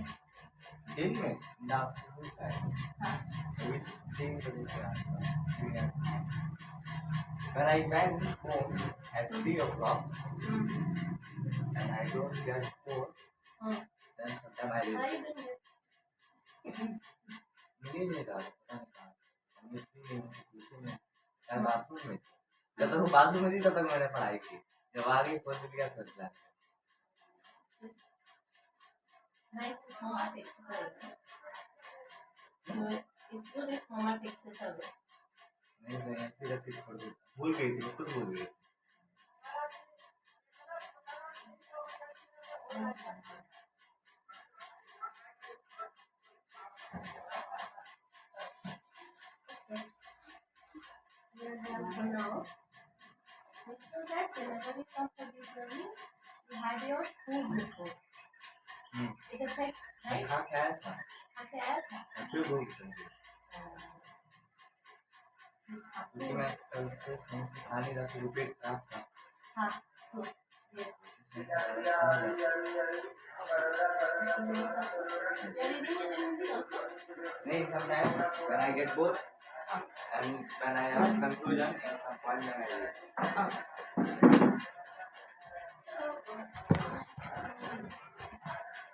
दिन में in the afternoon time everything to be when I went home at 3 o'clock and I don't get phone then sometime I read Why you bring it? मिल नहीं रहा पता नहीं कहाँ हमने इतनी दूसरे में यार बाथरूम में जब तक वो बाथरूम में थी तब तक मैंने पढ़ाई की जब आ गई फोन मिल गया सोच रहा Nice if mama takes it away. It's good if mama takes it away. नहीं मैं ऐसे रख के छोड़ दी भूल गई थी खुद भूल गई We have for now. Make sure that whenever we come for this journey, you had your food before. It affects, right? हाँ क्या था Okay, आया था. मैं फिर भूल गई क्योंकि मैं कल से सही से खा नहीं रहा था रिपीट खराब था हाँ, true. Yes. इसलिए You're reading it in Hindi also? नहीं, sometimes when I get bored and when I have conclusion at some point when I read. Okay.